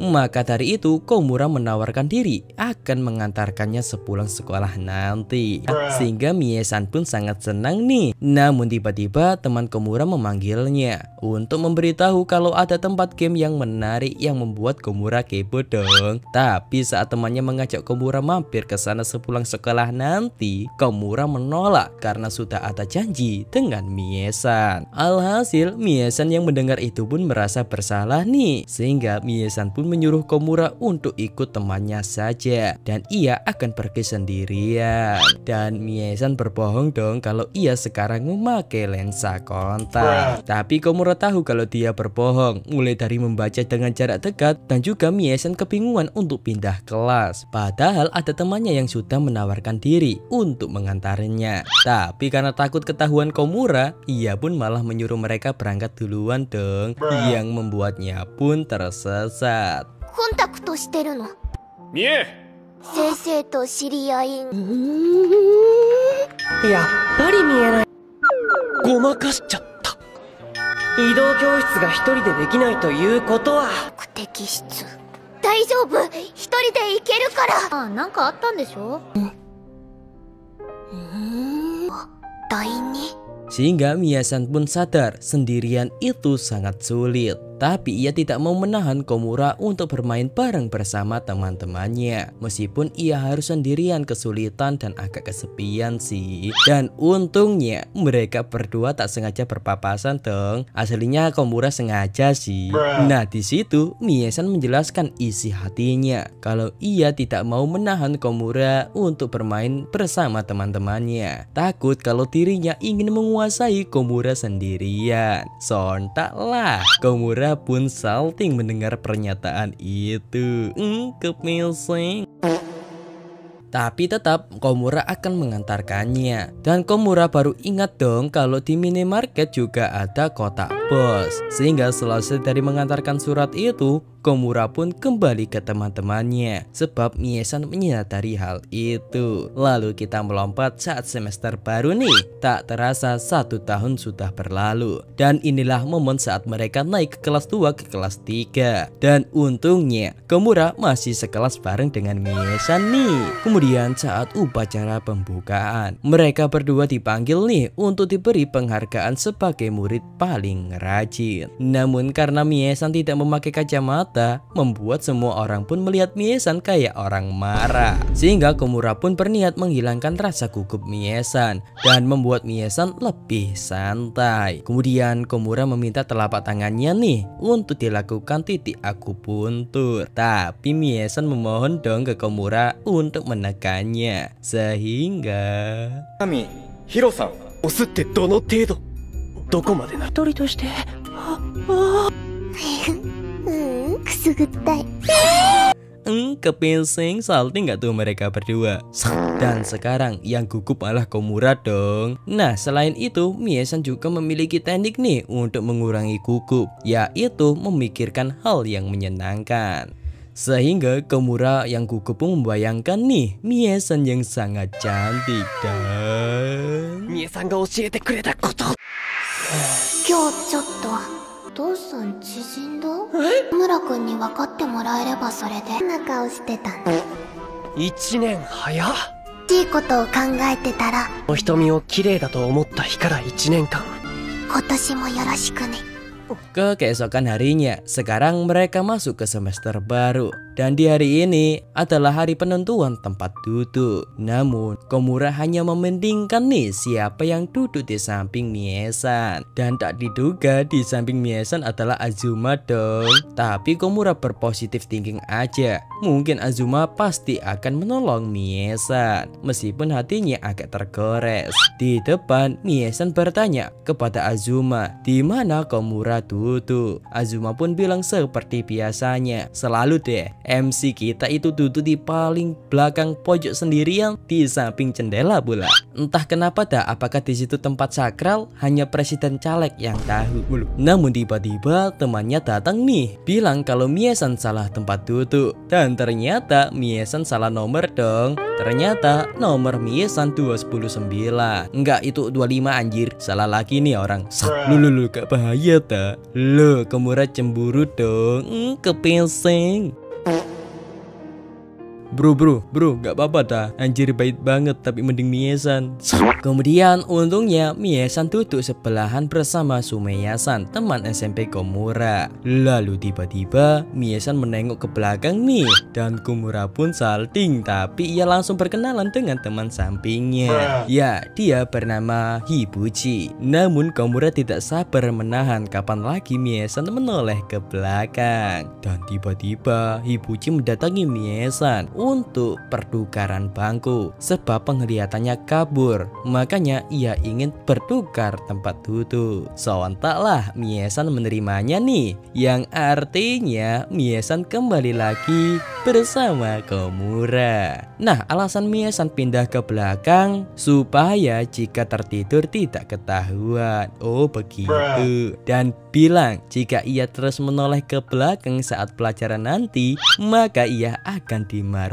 Maka dari itu Komura menawarkan diri akan mengantarkannya sepulang sekolah nanti. Sehingga Mie-san pun sangat senang nih. Namun tiba-tiba teman Komura memanggilnya untuk memberitahu kalau ada tempat game yang menarik yang membuat Komura kepo dong. Tapi saat temannya mengajak Komura mampir ke sana sepulang sekolah nanti, Komura menolak karena sudah ada janji dengan Mie-san. Alhasil Mie-san yang mendengar itu pun merasa bersalah nih, sehingga Mie-san pun menyuruh Komura untuk ikut temannya saja dan ia akan pergi sendirian. Dan Mie-san berbohong dong kalau ia sekarang memakai lensa kontak. Tapi Komura tahu kalau dia berbohong, mulai dari membaca dengan jarak dekat, dan juga Mie-san kebingungan untuk pindah kelas. Padahal ada temannya yang sudah menawarkan diri untuk mengantarnya. Tapi karena takut ketahuan Komura, ia pun malah menyuruh mereka berangkat duluan dong, yang membuatnya pun tersesat. コンタクトしてるの。見え。先生と知り合い。やっぱり見えない。ごまかしちゃった。移動教室が一人でできないということは。目的室。大丈夫、一人で行けるから。あ、なんかあったんでしょ。第二。 Sehingga Mie-san pun sadar sendirian itu sangat sulit. Tapi ia tidak mau menahan Komura untuk bermain bareng bersama teman-temannya. Meskipun ia harus sendirian, kesulitan dan agak kesepian sih. Dan untungnya mereka berdua tak sengaja berpapasan dong. Aslinya Komura sengaja sih. Nah di situ Mie-san menjelaskan isi hatinya kalau ia tidak mau menahan Komura untuk bermain bersama teman-temannya. Takut kalau dirinya ingin menguasai Komura sendirian. Sontaklah Komura pun salting mendengar pernyataan itu. Kepesing. Tapi tetap Komura akan mengantarkannya. Dan Komura baru ingat dong kalau di minimarket juga ada kotak pos. Sehingga selesai dari mengantarkan surat itu, Komura pun kembali ke teman-temannya sebab Mie-san menyadari hal itu. Lalu kita melompat saat semester baru nih. Tak terasa 1 tahun sudah berlalu. Dan inilah momen saat mereka naik ke kelas 2 ke kelas 3. Dan untungnya Komura masih sekelas bareng dengan Mie-san nih. Kemudian saat upacara pembukaan, mereka berdua dipanggil nih untuk diberi penghargaan sebagai murid paling rajin. Namun karena Mie-san tidak memakai kacamata, membuat semua orang pun melihat Mie-san kayak orang marah. Sehingga Komura pun berniat menghilangkan rasa gugup Mie-san dan membuat Mie-san lebih santai. Kemudian Komura meminta telapak tangannya nih untuk dilakukan titik akupuntur. Tapi Mie-san memohon dong ke Komura untuk menekannya. Sehingga Kami, Hiro-san, 押すってどの程度？どこまでな？一人としてくすぐったい。 kepinsing salting gak tuh mereka berdua. Dan sekarang yang gugup malah Komura dong. Nah selain itu Mie-san juga memiliki teknik nih untuk mengurangi gugup, yaitu memikirkan hal yang menyenangkan. Sehingga Komura yang gugup pun membayangkan nih Mie-san yang sangat cantik dan ミエさんが教えてくれたこと。今日ちょっとお父さん縮んだ？村くんに分かってもらえればそれで。な顔してたの。1年早っ。いいことを考えてたらお瞳を綺麗だと思った日から1年間。今年もよろしくね。 Ke keesokan harinya, sekarang mereka masuk ke semester baru. Dan di hari ini adalah hari penentuan tempat duduk. Namun Komura hanya memendingkan nih siapa yang duduk di samping Mie-san. Dan tak diduga di samping Mie-san adalah Azuma dong. Tapi Komura berpositif thinking aja. Mungkin Azuma pasti akan menolong Mie-san. Meskipun hatinya agak tergores. Di depan Mie-san bertanya kepada Azuma, di mana Komura duduk. Azuma pun bilang seperti biasanya, selalu deh MC kita itu duduk di paling belakang pojok sendirian di samping jendela pula. Entah kenapa dah, apakah di situ tempat sakral hanya presiden caleg yang tahu. Namun tiba-tiba temannya datang nih, bilang kalau Mie-san salah tempat duduk. Dan ternyata Mie-san salah nomor dong. Ternyata nomor Mie-san 219. Enggak, itu 25 anjir. Salah lagi nih orang. Lu gak bahaya tak? Lo Komura cemburu dong. Kepinsing. Bro, gak apa-apa dah. Anjir baik banget, tapi mending Mie-san. Kemudian untungnya Mie-san duduk sebelahan bersama Sumeya-san, teman SMP Komura. Lalu tiba-tiba Mie-san menengok ke belakang nih, dan Komura pun salting. Tapi ia langsung berkenalan dengan teman sampingnya. Ya, dia bernama Hibuchi. Namun Komura tidak sabar menahan kapan lagi Mie-san menoleh ke belakang. Dan tiba-tiba Hibuchi mendatangi Mie-san untuk pertukaran bangku sebab penglihatannya kabur. Makanya ia ingin bertukar tempat duduk. Sontaklah Mie-san menerimanya nih, yang artinya Mie-san kembali lagi bersama Komura. Nah, alasan Mie-san pindah ke belakang supaya jika tertidur tidak ketahuan. Oh begitu. Dan bilang jika ia terus menoleh ke belakang saat pelajaran nanti, maka ia akan dimarahi.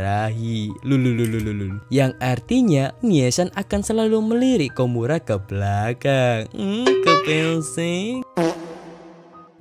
Yang artinya Mie-san akan selalu melirik Komura ke belakang. Kepinsing.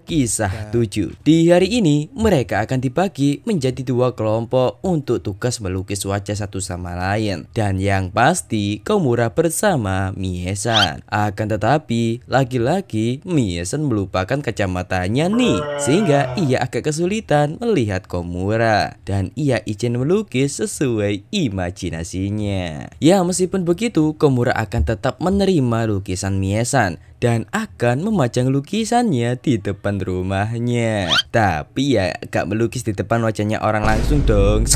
Kisah 7. Di hari ini mereka akan dibagi menjadi 2 kelompok untuk tugas melukis wajah satu sama lain. Dan yang pasti Komura bersama Mie-san. Akan tetapi lagi-lagi Mie-san melupakan kacamatanya nih, sehingga ia agak kesulitan melihat Komura. Dan ia izin melukis sesuai imajinasinya. Ya meskipun begitu, Komura akan tetap menerima lukisan Mie-san dan akan memajang lukisannya di depan rumahnya. Tapi ya gak melukis di depan wajahnya orang langsung dong.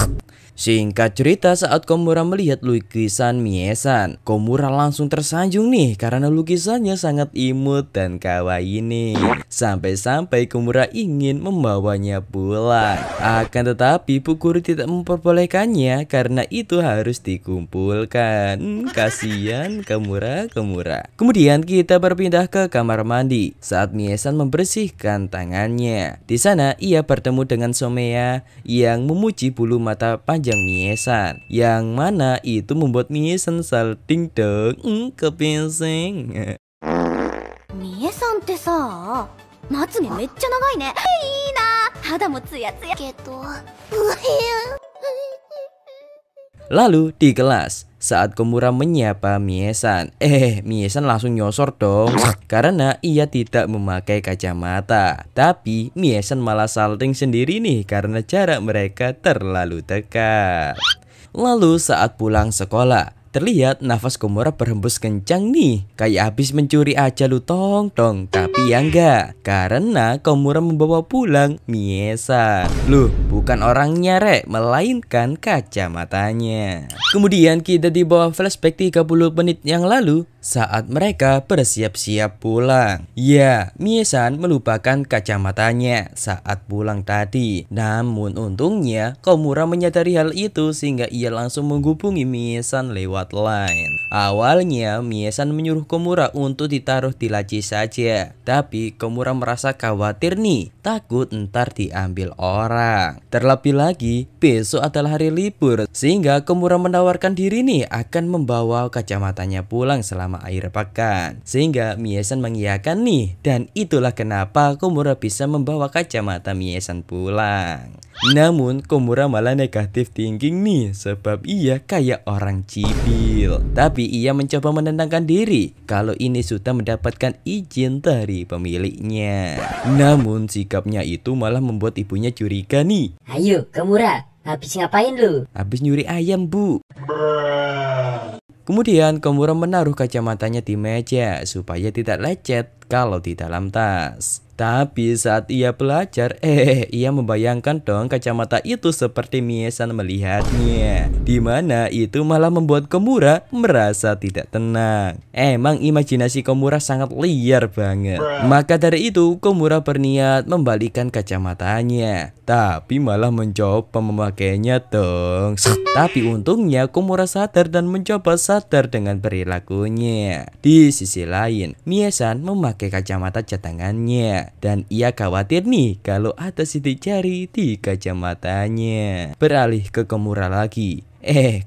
Singkat cerita, saat Komura melihat lukisan Mie-san, Komura langsung tersanjung nih karena lukisannya sangat imut dan kawaii nih. Sampai-sampai Komura ingin membawanya pulang. Akan tetapi Bu Guru tidak memperbolehkannya karena itu harus dikumpulkan. Kasihan Komura. Kemudian kita berpindah berpindah ke kamar mandi saat Mie-san membersihkan tangannya. Di sana ia bertemu dengan Somea yang memuji bulu mata panjang Mie-san, yang mana itu membuat Mie-san salting dong. Kepinsing. みえさんってさ、まつげめっちゃ長いね。いいな、肌もツヤツヤけど、Lalu di kelas, saat Komura menyapa Mie-san, Mie-san langsung nyosor dong karena ia tidak memakai kacamata. Tapi Mie-san malah salting sendiri nih karena jarak mereka terlalu dekat. Lalu saat pulang sekolah, terlihat nafas Komura berhembus kencang nih, kayak habis mencuri aja lu tong. Tapi ya enggak, karena Komura membawa pulang Mie-san. Loh, bukan orangnya rek, melainkan kacamatanya. Kemudian kita dibawa flashback 30 menit yang lalu saat mereka bersiap-siap pulang. Ya, Mie-san melupakan kacamatanya saat pulang tadi. Namun untungnya Komura menyadari hal itu sehingga ia langsung menghubungi Mie-san lewat line. Awalnya Mie-san menyuruh Komura untuk ditaruh di laci saja, tapi Komura merasa khawatir nih, takut ntar diambil orang. Terlebih lagi besok adalah hari libur, sehingga Komura menawarkan diri nih akan membawa kacamatanya pulang selama akhir pekan. Sehingga Mie-san mengiyakan nih, dan itulah kenapa Komura bisa membawa kacamata Mie-san pulang. Namun Komura malah negatif thinking nih, sebab ia kayak orang cipil. Tapi ia mencoba menenangkan diri kalau ini sudah mendapatkan izin dari pemiliknya. Namun sikapnya itu malah membuat ibunya curiga nih. Ayo, Komura, habis ngapain lu? Habis nyuri ayam, Bu. Kemudian Komura menaruh kacamatanya di meja supaya tidak lecet kalau di dalam tas. Tapi saat ia belajar, ia membayangkan dong kacamata itu seperti Mie-san melihatnya. Dimana itu malah membuat Komura merasa tidak tenang. Emang imajinasi Komura sangat liar banget. Maka dari itu Komura berniat membalikan kacamatanya, tapi malah mencoba memakainya dong. Tapi untungnya Komura sadar dan mencoba sadar dengan perilakunya. Di sisi lain, Mie-san memakai kacamata cadangannya, dan ia khawatir nih kalau ada sidik jari di kacamatanya. Beralih ke Komura lagi.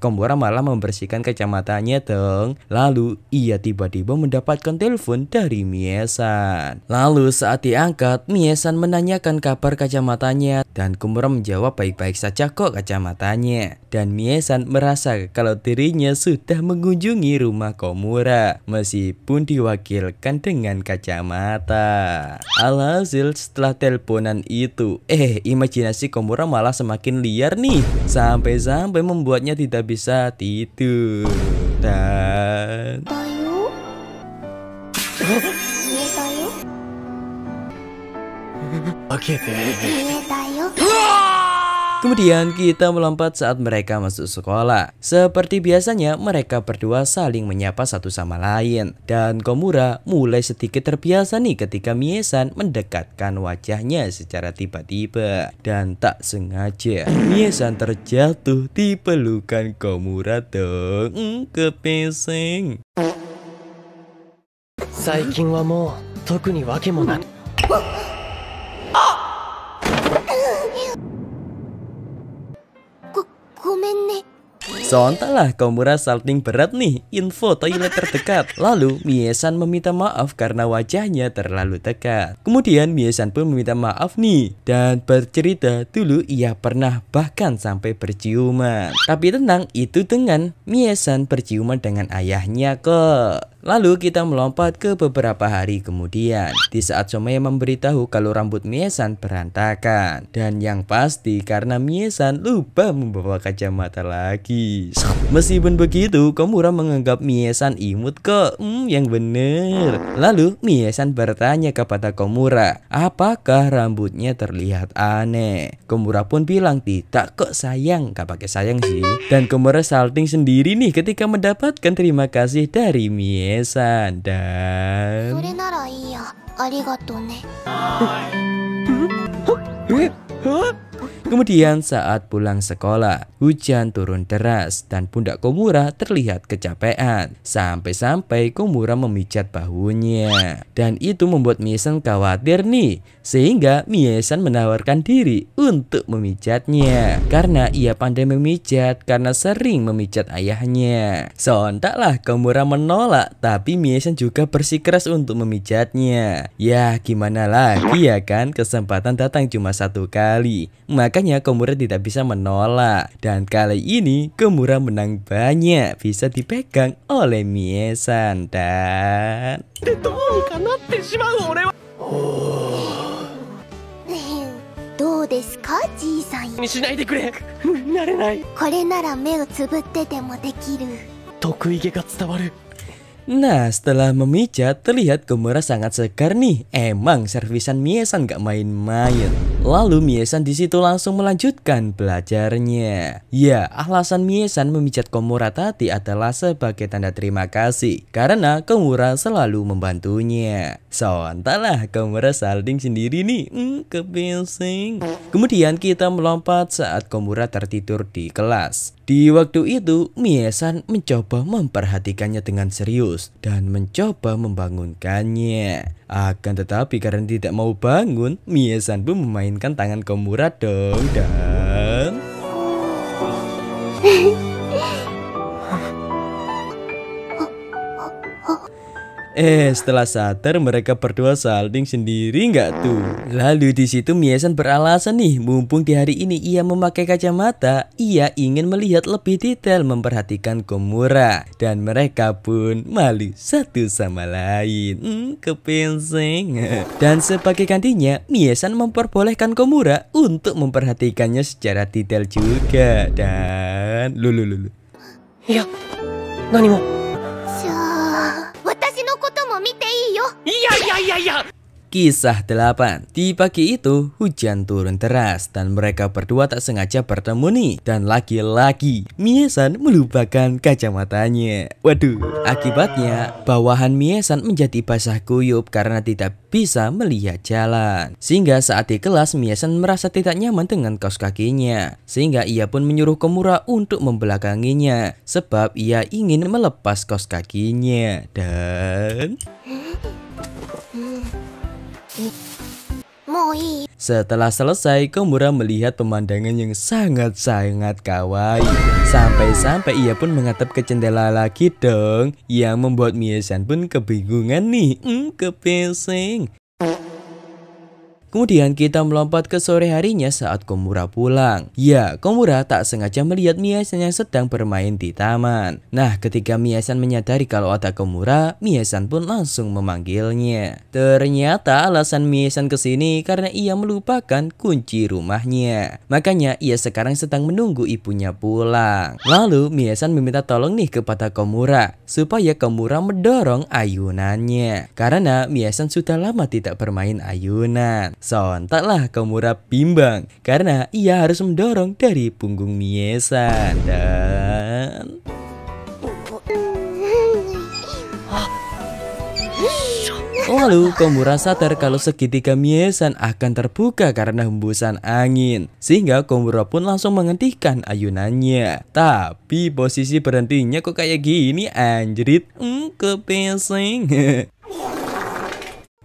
Komura malah membersihkan kacamatanya dong. Lalu ia tiba-tiba mendapatkan telepon dari Mie-san. Lalu saat diangkat, Mie-san menanyakan kabar kacamatanya, dan Komura menjawab baik-baik saja kok kacamatanya. Dan Mie-san merasa kalau dirinya sudah mengunjungi rumah Komura meskipun diwakilkan dengan kacamata. Alhasil setelah teleponan itu, imajinasi Komura malah semakin liar nih, sampai-sampai membuatnya tidak bisa tidur. Dan kemudian kita melompat saat mereka masuk sekolah. Seperti biasanya mereka berdua saling menyapa satu sama lain, dan Komura mulai sedikit terbiasa nih ketika Mie-san mendekatkan wajahnya secara tiba-tiba. Dan tak sengaja Mie-san terjatuh di pelukan Komura dong. Kepinsing. 最近はもう特に訳もなく ごめんね。 Sontaklah Komura salting berat nih info toilet terdekat. Lalu Mie-san meminta maaf karena wajahnya terlalu dekat. Kemudian Mie-san pun meminta maaf nih, dan bercerita dulu ia pernah bahkan sampai berciuman. Tapi tenang, itu dengan Mie-san berciuman dengan ayahnya kok. Lalu kita melompat ke beberapa hari kemudian, di saat Somea memberitahu kalau rambut Mie-san berantakan. Dan yang pasti karena Mie-san lupa membawa kacamata lagi. Meskipun begitu, Komura menganggap Mie-san imut kok. Yang bener. Lalu Mie-san bertanya kepada Komura, apakah rambutnya terlihat aneh? Komura pun bilang, tidak kok sayang, gak pakai sayang sih. Dan Komura salting sendiri nih ketika mendapatkan terima kasih dari Mie-san. Dan それならいいや。ありがとうね。 kemudian saat pulang sekolah, Hujan turun deras dan pundak Komura terlihat kecapean. Sampai-sampai Komura memijat bahunya. Dan itu membuat Mie-san khawatir nih. Sehingga Mie-san menawarkan diri untuk memijatnya. Karena ia pandai memijat karena sering memijat ayahnya. Sontaklah Komura menolak, tapi Mie-san juga bersikeras untuk memijatnya. Ya gimana lagi ya kan, kesempatan datang cuma satu kali. Makanya Komura tidak bisa menolak. Dan kali ini Komura menang banyak, bisa dipegang oleh Mie-san dan... どうですかじいさん。にしないでくれ。なれない。これなら目をつぶっててもできる。得意げが伝わる。 Nah, setelah memijat, terlihat Komura sangat segar nih. Emang servisan Mie-san gak main-main. Lalu Mie-san di situ langsung melanjutkan belajarnya. Ya, alasan Mie-san memijat Komura tadi adalah sebagai tanda terima kasih. Karena Komura selalu membantunya. Sontaklah Komura salting sendiri nih. Kepincing. Kemudian kita melompat saat Komura tertidur di kelas. Di waktu itu, Mie-san mencoba memperhatikannya dengan serius dan mencoba membangunkannya. Akan tetapi karena tidak mau bangun, Mie-san pun memainkan tangan Komura dong dan... setelah sadar mereka berdua salting sendiri nggak tuh? Lalu di situ Mie-san beralasan nih, mumpung di hari ini ia memakai kacamata, ia ingin melihat lebih detail memperhatikan Komura. Dan mereka pun malu satu sama lain. Kepincing. Dan sebagai gantinya, Mie-san memperbolehkan Komura untuk memperhatikannya secara detail juga. Dan... Lulu. Ya, nani mo? じゃあ、私のことも見ていいよ。いや。 Kisah 8. Di pagi itu hujan turun deras dan mereka berdua tak sengaja bertemu nih. Dan lagi-lagi Mie-san melupakan kacamatanya. Waduh, akibatnya bawahan Mie-san menjadi basah kuyup karena tidak bisa melihat jalan. Sehingga saat di kelas Mie-san merasa tidak nyaman dengan kaos kakinya. Sehingga ia pun menyuruh Komura untuk membelakanginya. Sebab ia ingin melepas kaos kakinya. Dan... setelah selesai, Komura melihat pemandangan yang sangat-sangat kawaii. Sampai-sampai ia pun mengatap ke jendela lagi dong. Yang membuat Mie-san pun kebingungan nih. Kepincing. Kemudian kita melompat ke sore harinya saat Komura pulang. Ya, Komura tak sengaja melihat Mie-san yang sedang bermain di taman. Nah, ketika Mie-san menyadari kalau ada Komura, Mie-san pun langsung memanggilnya. Ternyata alasan Mie-san kesini karena ia melupakan kunci rumahnya. Makanya ia sekarang sedang menunggu ibunya pulang. Lalu Mie-san meminta tolong nih kepada Komura supaya Komura mendorong ayunannya. Karena Mie-san sudah lama tidak bermain ayunan. Sontaklah Komura bimbang karena ia harus mendorong dari punggung Mie-san dan... Lalu Komura sadar kalau segitiga Mie-san akan terbuka karena hembusan angin. Sehingga Komura pun langsung menghentikan ayunannya. Tapi posisi berhentinya kok kayak gini anjrit. Kepincing.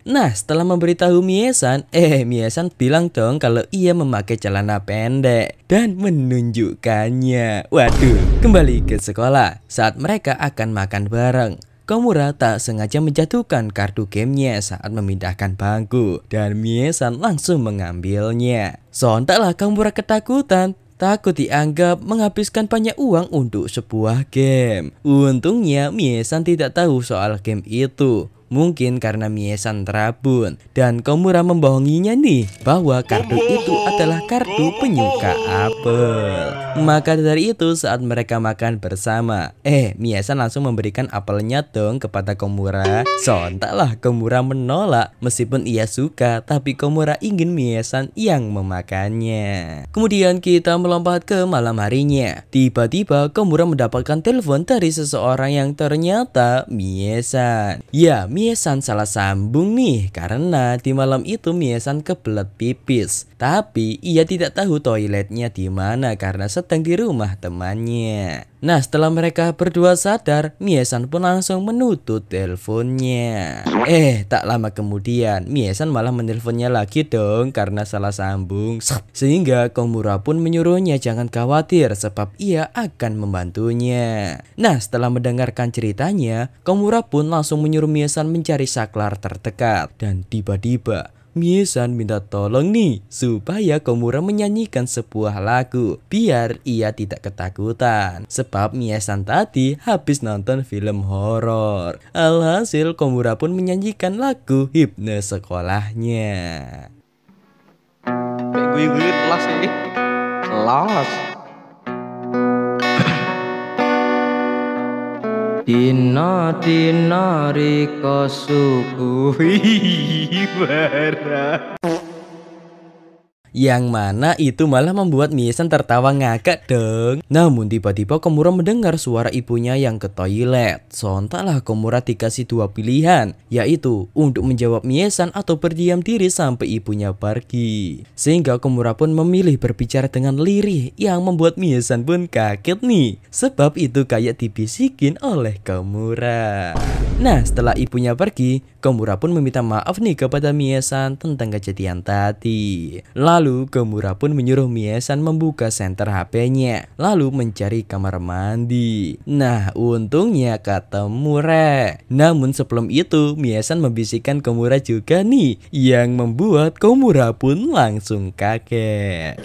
Nah, setelah memberitahu Mie-san, Mie-san bilang dong kalau ia memakai celana pendek dan menunjukkannya. Waduh, kembali ke sekolah. Saat mereka akan makan bareng, Komura tak sengaja menjatuhkan kartu gamenya saat memindahkan bangku dan Mie-san langsung mengambilnya. Sontaklah Komura ketakutan. Takut dianggap menghabiskan banyak uang untuk sebuah game. Untungnya Mie-san tidak tahu soal game itu. Mungkin karena Mie-san terabun dan Komura membohonginya nih bahwa kartu itu adalah kartu penyuka apel. Maka dari itu saat mereka makan bersama, Mie-san langsung memberikan apelnya dong kepada Komura. Sontaklah Komura menolak meskipun ia suka, tapi Komura ingin Mie-san yang memakannya. Kemudian kita melompat ke malam harinya. Tiba-tiba Komura mendapatkan telepon dari seseorang yang ternyata Mie-san. Ya, Mie-san salah sambung nih karena di malam itu Mie-san kebelet pipis. Tapi ia tidak tahu toiletnya di mana karena sedang di rumah temannya. Nah, setelah mereka berdua sadar, Mie-san pun langsung menutup teleponnya. Tak lama kemudian Mie-san malah menelponnya lagi dong karena salah sambung. Sehingga Komura pun menyuruhnya jangan khawatir sebab ia akan membantunya. Nah, setelah mendengarkan ceritanya, Komura pun langsung menyuruh Mie-san mencari saklar terdekat. Dan tiba-tiba Mie-san minta tolong nih supaya Komura menyanyikan sebuah lagu biar ia tidak ketakutan. Sebab Mie-san tadi habis nonton film horor. Alhasil Komura pun menyanyikan lagu hipne sekolahnya. Gue los ini. Los. Dina riko suguhi bara. Yang mana itu malah membuat Mie-san tertawa ngakak dong. Namun tiba-tiba Komura mendengar suara ibunya yang ke toilet. Sontaklah Komura dikasih dua pilihan, yaitu untuk menjawab Mie-san atau berdiam diri sampai ibunya pergi. Sehingga Komura pun memilih berbicara dengan lirih yang membuat Mie-san pun kaget nih. Sebab itu kayak dibisikin oleh Komura. Nah, setelah ibunya pergi, Komura pun meminta maaf nih kepada Mie-san tentang kejadian tadi. Lalu Komura pun menyuruh Mie-san membuka senter HP-nya, lalu mencari kamar mandi. Nah, untungnya ketemu re. Namun sebelum itu Mie-san membisikkan Komura juga nih, yang membuat Komura pun langsung kaget.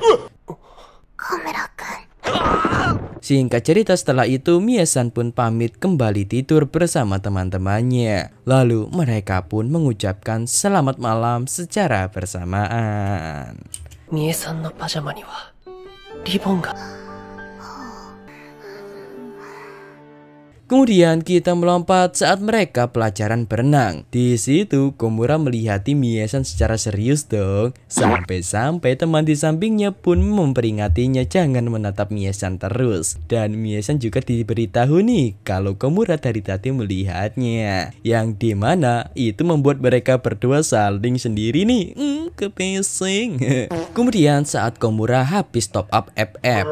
Komura-kun. Singkat cerita, setelah itu Mie-san pun pamit kembali tidur bersama teman-temannya. Lalu mereka pun mengucapkan selamat malam secara bersamaan. みえさんのパジャマにはリボンが。 Kemudian kita melompat saat mereka pelajaran berenang. Di situ Komura melihati Mie-san secara serius dong. Sampai-sampai teman di sampingnya pun memperingatinya jangan menatap Mie-san terus. Dan Mie-san juga diberitahu nih kalau Komura dari tadi melihatnya. Yang dimana itu membuat mereka berdua saling sendiri nih. Kepesing. Kemudian saat Komura habis top up FF,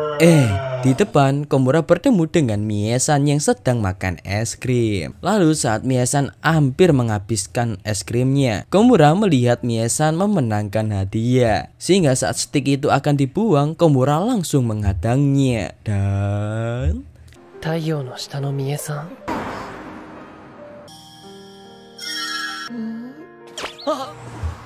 di depan Komura bertemu dengan Mie-san yang sedang makan es krim. Lalu saat Mie-san hampir menghabiskan es krimnya, Komura melihat Mie-san memenangkan hadiah. Sehingga saat stik itu akan dibuang, Komura langsung menghadangnya. Dan 太陽の下のみえさん。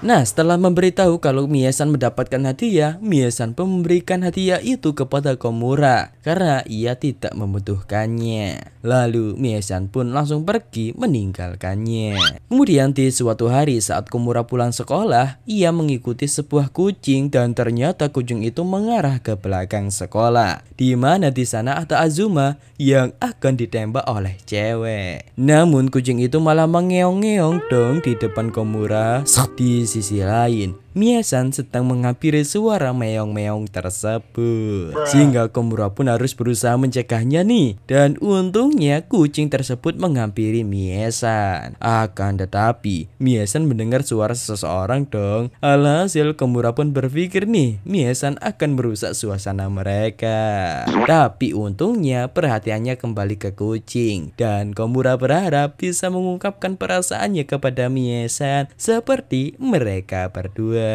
Nah, setelah memberitahu kalau Mie-san mendapatkan hadiah, Mie-san pun memberikan hadiah itu kepada Komura karena ia tidak membutuhkannya. Lalu Mie-san pun langsung pergi meninggalkannya. Kemudian di suatu hari saat Komura pulang sekolah, ia mengikuti sebuah kucing dan ternyata kucing itu mengarah ke belakang sekolah, di mana di sana ada Azuma yang akan ditembak oleh cewek. Namun kucing itu malah mengeong-ngeong dong di depan Komura. Di sisi lain, Mie-san sedang menghampiri suara meong-meong tersebut. Sehingga Komura pun harus berusaha mencegahnya nih. Dan untungnya kucing tersebut menghampiri Mie-san. Akan tetapi Mie-san mendengar suara seseorang dong. Alhasil Komura pun berpikir nih Mie-san akan merusak suasana mereka. Tapi untungnya perhatiannya kembali ke kucing. Dan Komura berharap bisa mengungkapkan perasaannya kepada Mie-san seperti mereka berdua.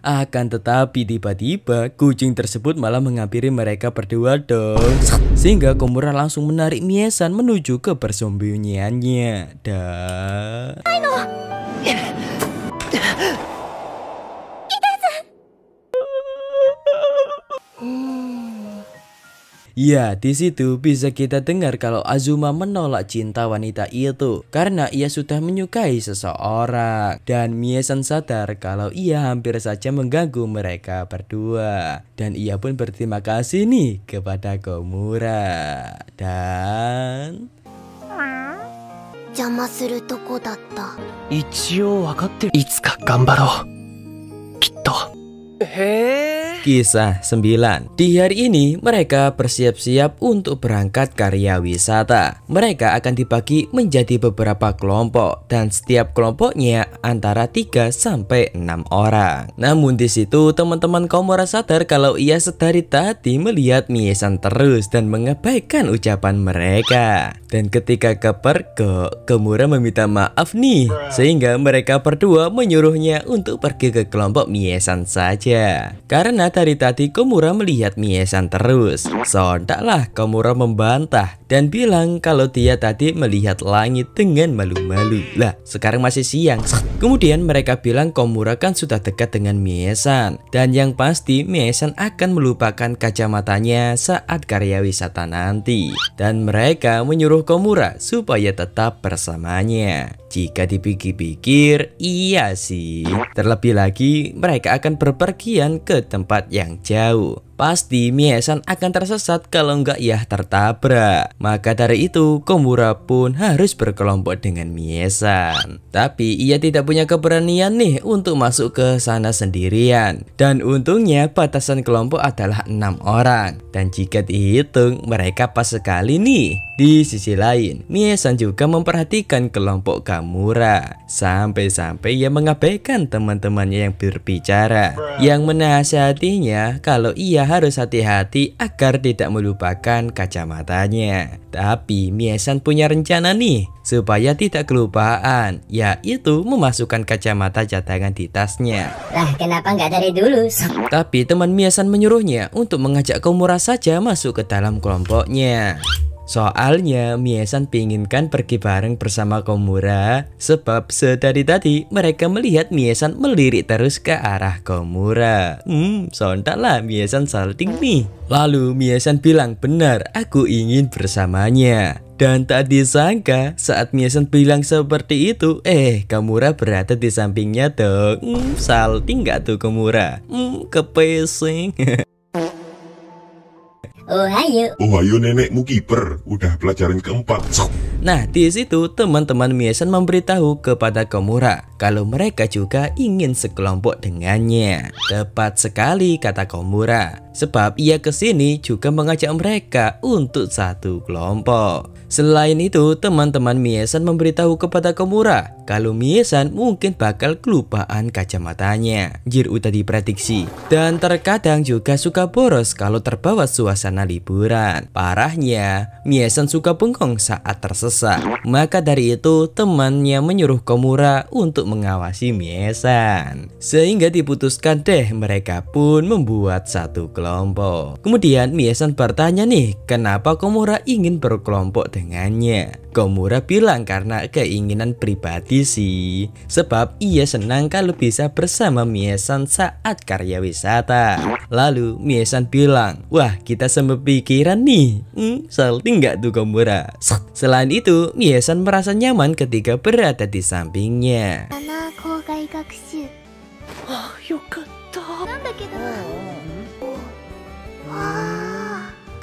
Akan tetapi tiba-tiba kucing tersebut malah menghampiri mereka berdua dong. Sehingga Komura langsung menarik Mie-san menuju ke persembunyiannya. Dan ya, di situ bisa kita dengar kalau Azuma menolak cinta wanita itu karena ia sudah menyukai seseorang. Dan Mie-san sadar kalau ia hampir saja mengganggu mereka berdua. Dan ia pun berterima kasih nih kepada Komura. Dan 邪魔するとこだった。一応分かってる。いつか頑張ろう。きっと。へえ。Kisah 9. Di hari ini mereka bersiap-siap untuk berangkat karya wisata. Mereka akan dibagi menjadi beberapa kelompok dan setiap kelompoknya antara 3 sampai 6 orang. Namun di situ teman-teman Komura sadar kalau ia sedari tadi melihat Mie-san terus dan mengabaikan ucapan mereka. Dan ketika kepergok, Komura meminta maaf nih, sehingga mereka berdua menyuruhnya untuk pergi ke kelompok Mie-san saja. Karena dari tadi Komura melihat Mie-san terus. Sontaklah Komura membantah dan bilang kalau dia tadi melihat langit dengan malu-malu. Lah, sekarang masih siang. Kemudian mereka bilang Komura kan sudah dekat dengan Mie-san, dan yang pasti Mie-san akan melupakan kacamatanya saat karya wisata nanti. Dan mereka menyuruh Komura supaya tetap bersamanya. Jika dipikir-pikir, iya sih. Terlebih lagi, mereka akan berpergian ke tempat yang jauh. Pasti Mie-san akan tersesat kalau enggak ya tertabrak. Maka dari itu Komura pun harus berkelompok dengan Mie-san. Tapi ia tidak punya keberanian nih untuk masuk ke sana sendirian. Dan untungnya batasan kelompok adalah 6 orang. Dan jika dihitung mereka pas sekali nih. Di sisi lain, Mie-san juga memperhatikan kelompok Komura. Sampai-sampai ia mengabaikan teman-temannya yang berbicara, yang menasihatinya kalau ia harus hati-hati agar tidak melupakan kacamatanya. Tapi Mie-san punya rencana nih supaya tidak kelupaan, yaitu memasukkan kacamata cadangan di tasnya. Lah kenapa nggak dari dulu? Tapi teman Mie-san menyuruhnya untuk mengajak Komura saja masuk ke dalam kelompoknya. Soalnya Mie-san pinginkan pergi bareng bersama Komura, sebab sedari tadi mereka melihat Mie-san melirik terus ke arah Komura. Sontaklah Mie-san salting nih. Lalu Mie-san bilang, benar, aku ingin bersamanya. Dan tak disangka saat Mie-san bilang seperti itu, Komura berada di sampingnya dong. Salting gak tuh Komura? Kepesing. Ohayo nenekmu kiper, udah pelajaran keempat. Nah, di situ teman-teman Mie-san memberitahu kepada Komura kalau mereka juga ingin sekelompok dengannya. Tepat sekali kata Komura, sebab ia kesini juga mengajak mereka untuk satu kelompok. Selain itu, teman-teman Mie-san memberitahu kepada Komura kalau Mie-san mungkin bakal kelupaan kacamatanya. Jir udah diprediksi. Dan terkadang juga suka boros kalau terbawa suasana liburan. Parahnya, Mie-san suka bengong saat tersesat. Maka dari itu, temannya menyuruh Komura untuk mengawasi Mie-san. Sehingga diputuskan deh mereka pun membuat satu kelompok. Kemudian Mie-san bertanya nih, kenapa Komura ingin berkelompok dengannya? Komura bilang karena keinginan pribadi sih, sebab ia senang kalau bisa bersama Mie-san saat karya wisata. Lalu Mie-san bilang, wah kita sepikiran nih. Salting nggak tuh Komura? Selain itu, Mie-san merasa nyaman ketika berada di sampingnya.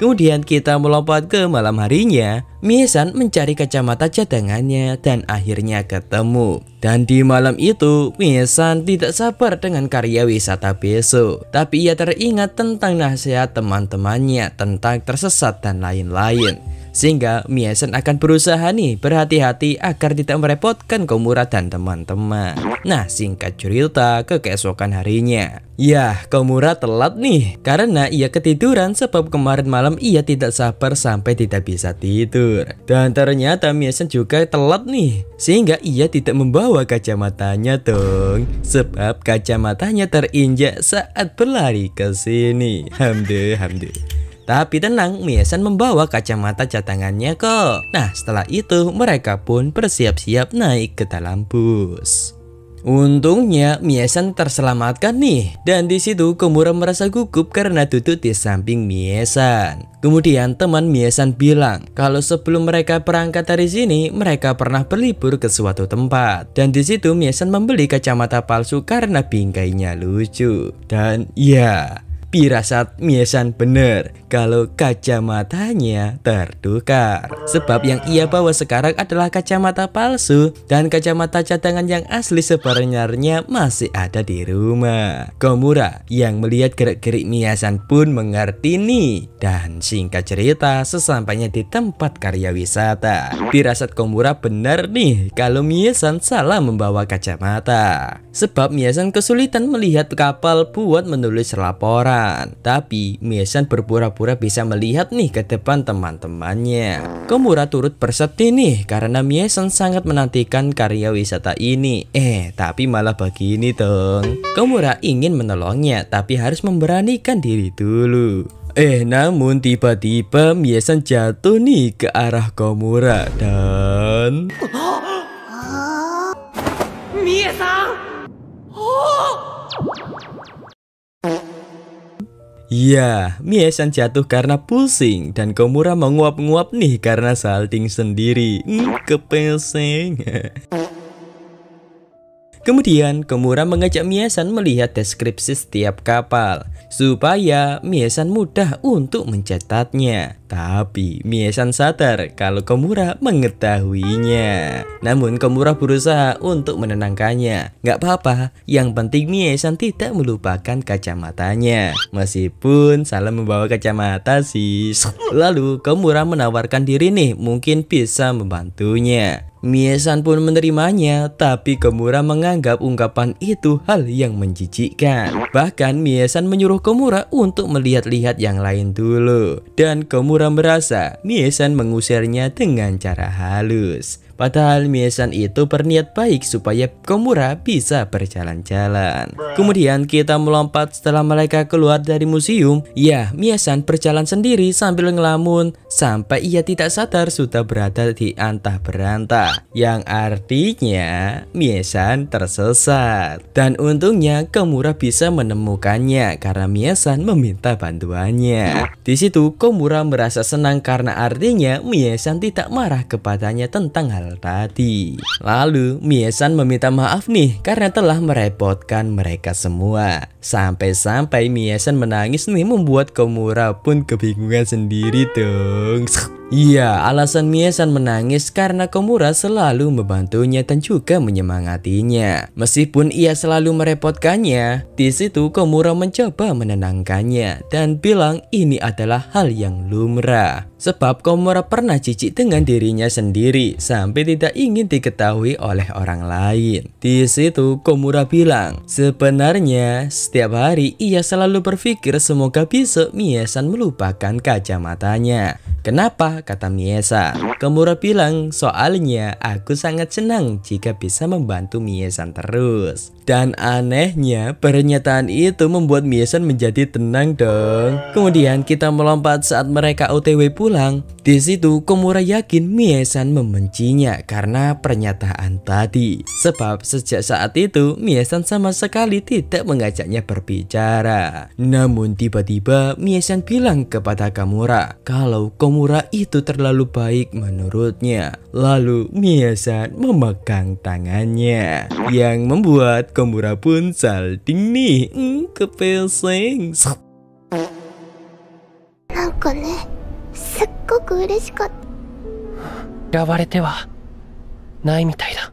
Kemudian kita melompat ke malam harinya. Mie-san mencari kacamata cadangannya dan akhirnya ketemu. Dan di malam itu, Mie-san tidak sabar dengan karya wisata besok. Tapi ia teringat tentang nasihat teman-temannya tentang tersesat dan lain-lain. Sehingga Mie-san akan berusaha nih berhati-hati agar tidak merepotkan Komura dan teman-teman. Nah, singkat cerita, ke keesokan harinya, yah, Komura telat nih karena ia ketiduran sebab kemarin malam ia tidak sabar sampai tidak bisa tidur. Dan ternyata Mie-san juga telat nih, sehingga ia tidak membawa kacamatanya dong, sebab kacamatanya terinjak saat berlari ke sini. Hamdulillah. Tapi tenang, Mie-san membawa kacamata cadangannya kok. Nah, setelah itu mereka pun bersiap-siap naik ke dalam bus. Untungnya Mie-san terselamatkan nih. Dan di situ Komura merasa gugup karena duduk di samping Mie-san. Kemudian teman Mie-san bilang kalau sebelum mereka berangkat dari sini, mereka pernah berlibur ke suatu tempat. Dan di situ Mie-san membeli kacamata palsu karena bingkainya lucu. Dan ya, Pirasat Miesan benar kalau kacamatanya tertukar. Sebab yang ia bawa sekarang adalah kacamata palsu dan kacamata cadangan yang asli sebenarnya masih ada di rumah. Komura yang melihat gerak-gerik Miesan pun mengerti nih. Dan singkat cerita, sesampainya di tempat karya wisata, pirasat Komura benar nih kalau Miesan salah membawa kacamata. Sebab Miesan kesulitan melihat kapal buat menulis laporan. Tapi Miesan berpura-pura bisa melihat nih ke depan teman-temannya. Komura turut bersedih nih karena Miesan sangat menantikan karya wisata ini. Tapi malah begini dong. Komura ingin menolongnya tapi harus memberanikan diri dulu. Namun tiba-tiba Miesan jatuh nih ke arah Komura dan... Ya, Miesan jatuh karena pusing dan Komura menguap-nguap nih karena salting sendiri. Kepeseng. Kemudian Komura mengajak Miesan melihat deskripsi setiap kapal supaya Miesan mudah untuk mencatatnya. Tapi Miesan sadar kalau Komura mengetahuinya. Namun Komura berusaha untuk menenangkannya. Gak apa-apa, yang penting Miesan tidak melupakan kacamatanya. Meskipun salah membawa kacamata sih. Lalu Komura menawarkan diri nih, mungkin bisa membantunya. Miesan pun menerimanya, tapi Komura menganggap ungkapan itu hal yang menjijikkan. Bahkan Miesan menyuruh Komura untuk melihat-lihat yang lain dulu. Dan Komura merasa Miesan mengusirnya dengan cara halus. Padahal Miesan itu berniat baik supaya Komura bisa berjalan-jalan. Kemudian kita melompat setelah mereka keluar dari museum. Ya, Miesan berjalan sendiri sambil ngelamun sampai ia tidak sadar sudah berada di antah berantah. Yang artinya Miesan tersesat. Dan untungnya Komura bisa menemukannya karena Miesan meminta bantuannya. Di situ Komura merasa senang karena artinya Miesan tidak marah kepadanya tentang hal tadi. Lalu Miesan meminta maaf nih karena telah merepotkan mereka semua. Sampai-sampai Miesan menangis nih membuat Komura pun kebingungan sendiri dong. Iya, alasan Miesan menangis karena Komura selalu membantunya dan juga menyemangatinya. Meskipun ia selalu merepotkannya, di situ Komura mencoba menenangkannya dan bilang ini adalah hal yang lumrah. Sebab Komura pernah jijik dengan dirinya sendiri sampai tidak ingin diketahui oleh orang lain. Di situ Komura bilang, sebenarnya setiap hari ia selalu berpikir semoga besok Miesan melupakan kacamatanya. Kenapa? Kata Miesan. Komura bilang, soalnya aku sangat senang jika bisa membantu Miesan terus. Dan anehnya, pernyataan itu membuat Miesan menjadi tenang dong. Kemudian kita melompat saat mereka OTW pulang. Di situ Komura yakin Miesan membencinya karena pernyataan tadi. Sebab sejak saat itu Miesan sama sekali tidak mengajaknya berbicara. Namun tiba-tiba Miesan bilang kepada Komura kalau Komura itu terlalu baik menurutnya. Lalu Miesan memegang tangannya yang membuat Komura pun salting nih. Kepeseng. なんかね、すっごく嬉しかった。嫌われてはないみたいだ。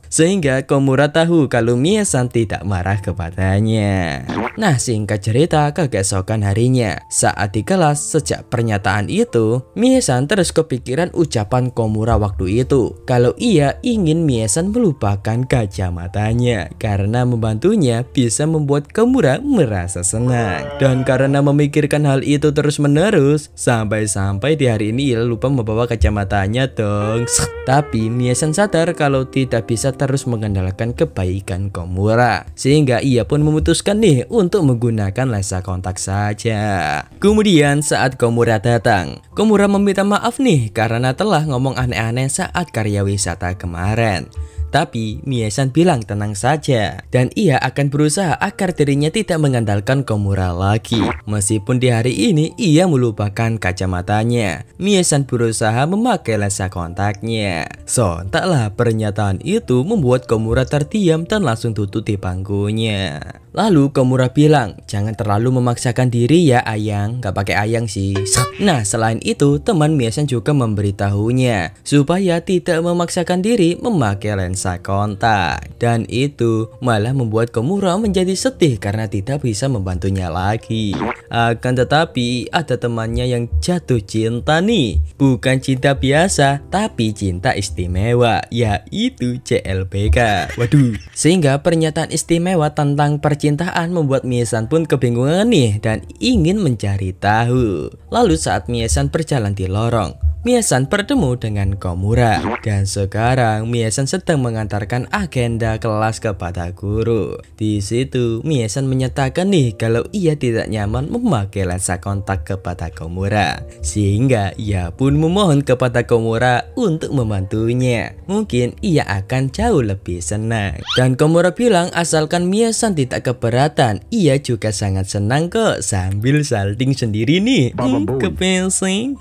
Sehingga Komura tahu kalau Miesan tidak marah kepadanya. Nah, singkat cerita, keesokan harinya saat di kelas, sejak pernyataan itu Miesan terus kepikiran ucapan Komura waktu itu kalau ia ingin Miesan melupakan kacamatanya karena membantunya bisa membuat Komura merasa senang. Dan karena memikirkan hal itu terus menerus sampai-sampai di hari ini ia lupa membawa kacamatanya dong. Tapi Miesan sadar kalau tidak bisa terus mengandalkan kebaikan Komura, sehingga ia pun memutuskan nih untuk menggunakan lensa kontak saja. Kemudian saat Komura datang, Komura meminta maaf nih karena telah ngomong aneh-aneh saat karya wisata kemarin. Tapi Miesan bilang tenang saja dan ia akan berusaha agar dirinya tidak mengandalkan Komura lagi. Meskipun di hari ini ia melupakan kacamatanya, Miesan berusaha memakai lensa kontaknya. Sontaklah pernyataan itu membuat Komura terdiam dan langsung duduk di bangkunya. Lalu Komura bilang, jangan terlalu memaksakan diri ya Ayang. Gak pakai Ayang sih. Nah selain itu teman Miesan juga memberitahunya supaya tidak memaksakan diri memakai lensa kontak. Dan itu malah membuat Komura menjadi sedih karena tidak bisa membantunya lagi. Akan tetapi ada temannya yang jatuh cinta nih. Bukan cinta biasa tapi cinta istimewa, yaitu CLBK. Waduh. Sehingga pernyataan istimewa tentang percintaan membuat Miesan pun kebingungan nih dan ingin mencari tahu. Lalu saat Miesan berjalan di lorong, Miesan bertemu dengan Komura. Dan sekarang Miesan sedang mengantarkan agenda kelas kepada guru. Di situ Miesan menyatakan nih kalau ia tidak nyaman memakai lensa kontak kepada Komura. Sehingga ia pun memohon kepada Komura untuk membantunya. Mungkin ia akan jauh lebih senang. Dan Komura bilang asalkan Miesan tidak keberatan, ia juga sangat senang kok sambil salting sendiri nih. Kepesing.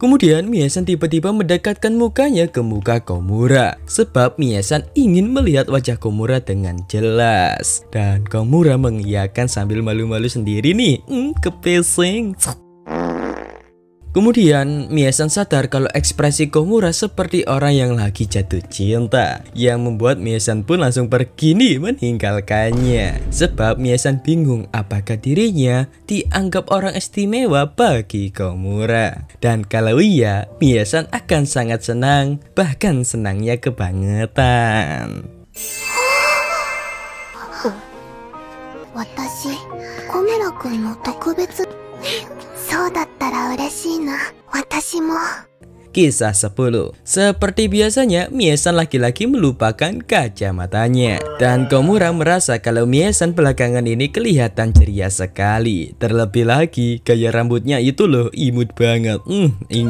Kemudian Miesan tiba-tiba mendekatkan mukanya ke muka Komura sebab Miesan ingin melihat wajah Komura dengan jelas. Dan Komura mengiyakan sambil malu-malu sendiri nih. Kepesing. Kemudian Miesan sadar kalau ekspresi Komura seperti orang yang lagi jatuh cinta, yang membuat Miesan pun langsung pergi nih meninggalkannya. Sebab Miesan bingung apakah dirinya dianggap orang istimewa bagi Komura. Dan kalau iya, Miesan akan sangat senang, bahkan senangnya kebangetan. Watashi, Komura-kun no tokubetsu. そうだったら嬉しいな。私も。 Kisah 10. Seperti biasanya, Miesan lagi-lagi melupakan kacamatanya. Dan Komura merasa kalau Miesan belakangan ini kelihatan ceria sekali. Terlebih lagi, gaya rambutnya itu loh imut banget.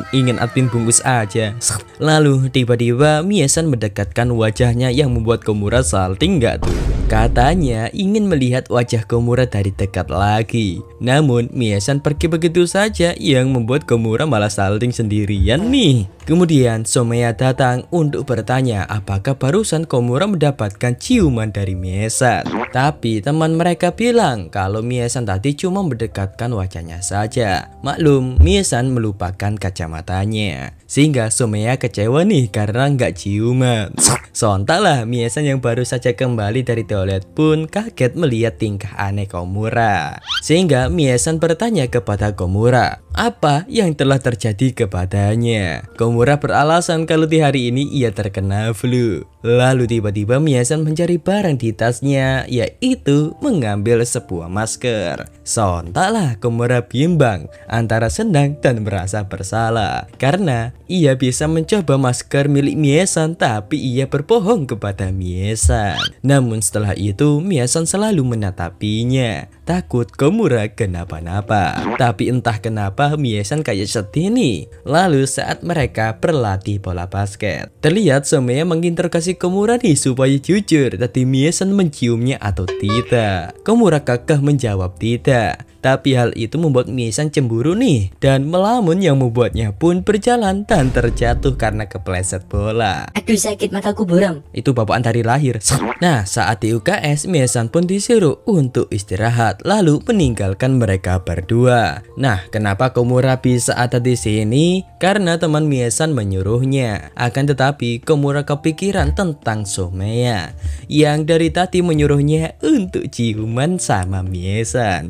Ingin admin bungkus aja. Lalu tiba-tiba Miesan mendekatkan wajahnya yang membuat Komura salting gak tuh? Katanya ingin melihat wajah Komura dari dekat lagi. Namun Miesan pergi begitu saja yang membuat Komura malah salting sendirian nih. Kemudian Somea datang untuk bertanya apakah barusan Komura mendapatkan ciuman dari Miesan. Tapi teman mereka bilang kalau Miesan tadi cuma mendekatkan wajahnya saja. Maklum, Miesan melupakan kacamatanya. Sehingga Somea kecewa nih karena nggak ciuman. Sontaklah Miesan yang baru saja kembali dari toilet pun kaget melihat tingkah aneh Komura. Sehingga Miesan bertanya kepada Komura apa yang telah terjadi kepadanya. Komura beralasan kalau di hari ini ia terkena flu. Lalu tiba-tiba Miesan mencari barang di tasnya, yaitu mengambil sebuah masker. Sontaklah Komura bimbang antara senang dan merasa bersalah karena ia bisa mencoba masker milik Miesan, tapi ia berbohong kepada Miesan. Namun setelah itu Miesan selalu menatapinya, takut Komura kenapa-napa. Tapi entah kenapa Miesan kayak sedih nih. Lalu saat mereka berlatih bola basket, terlihat Somea menginterogasi Komura nih supaya jujur tadi Miesan menciumnya atau tidak. Komura kekeh menjawab tidak. Tapi hal itu membuat Miesan cemburu nih dan melamun yang membuatnya pun berjalan dan terjatuh karena kepleset bola. Aduh sakit mataku buram. Itu bapaan dari lahir. Nah saat di UKS Miesan pun disuruh untuk istirahat lalu meninggalkan mereka berdua. Nah kenapa Komura bisa ada di sini? Karena teman Miesan menyuruhnya. Akan tetapi Komura kepikiran tentang Somea yang dari tadi menyuruhnya untuk ciuman sama Miesan.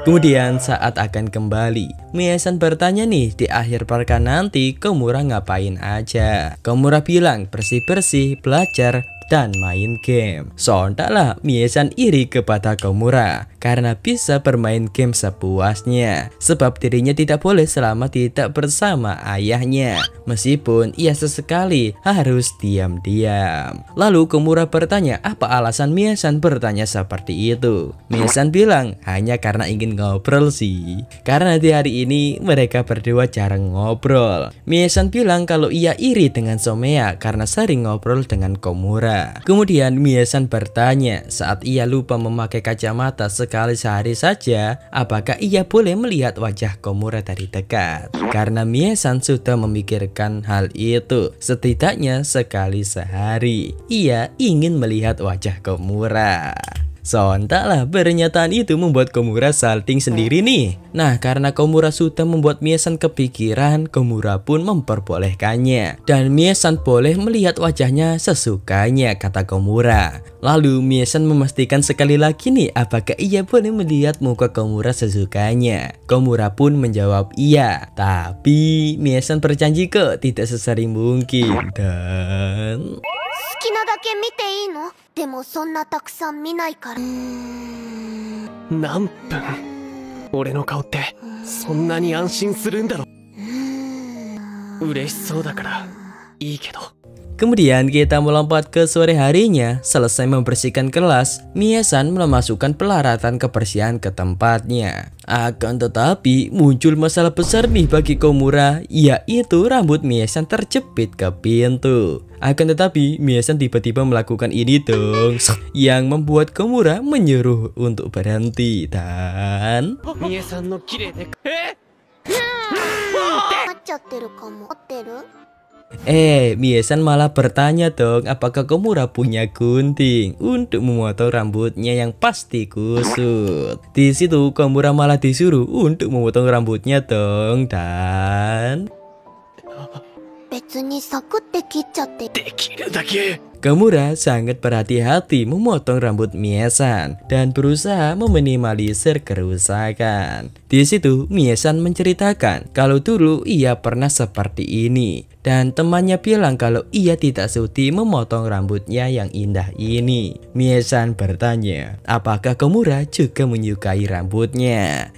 Kemudian saat akan kembali, Miesan bertanya nih di akhir pekan nanti Komura ngapain aja. Komura bilang bersih-bersih, belajar, dan main game. Sontaklah Miesan iri kepada Komura karena bisa bermain game sepuasnya. Sebab dirinya tidak boleh selama tidak bersama ayahnya. Meskipun ia sesekali harus diam-diam. Lalu Komura bertanya apa alasan Miesan bertanya seperti itu. Miesan bilang hanya karena ingin ngobrol sih. Karena di hari ini mereka berdua jarang ngobrol. Miesan bilang kalau ia iri dengan Somea karena sering ngobrol dengan Komura. Kemudian Miesan bertanya saat ia lupa memakai kacamata sekali sehari saja, apakah ia boleh melihat wajah Komura dari dekat. Karena Miesan sudah memikirkan hal itu setidaknya sekali sehari. Ia ingin melihat wajah Komura. Sontaklah pernyataan itu membuat Komura salting sendiri nih. Nah, karena Komura sudah membuat Miesan kepikiran, Komura pun memperbolehkannya. Dan Miesan boleh melihat wajahnya sesukanya, kata Komura. Lalu Miesan memastikan sekali lagi nih apakah ia boleh melihat muka Komura sesukanya. Komura pun menjawab iya. Tapi Miesan berjanji kok tidak sesering mungkin. Dan 好きなだけ見ていいの？でもそんなたくさん見ないから。何分俺の顔ってそんなに安心するんだろ。嬉しそうだからいいけど。 Kemudian kita melompat ke sore harinya. Selesai membersihkan kelas, Miesan memasukkan peralatan kebersihan ke tempatnya. Akan tetapi muncul masalah besar nih bagi Komura, yaitu rambut Miesan terjepit ke pintu. Akan tetapi Miesan tiba-tiba melakukan ini dong, yang membuat Komura menyuruh untuk berhenti. Dan ミエさんの綺麗でなっちゃってるかも。合ってる？ Miesan malah bertanya dong apakah Komura punya gunting untuk memotong rambutnya yang pasti kusut. Di situ Komura malah disuruh untuk memotong rambutnya dong. Dan 別にサクって切っちゃって。できるだけ Komura sangat berhati-hati memotong rambut Miesan dan berusaha meminimalisir kerusakan. Di situ Miesan menceritakan kalau dulu ia pernah seperti ini dan temannya bilang kalau ia tidak sudi memotong rambutnya yang indah ini. Miesan bertanya, apakah Komura juga menyukai rambutnya?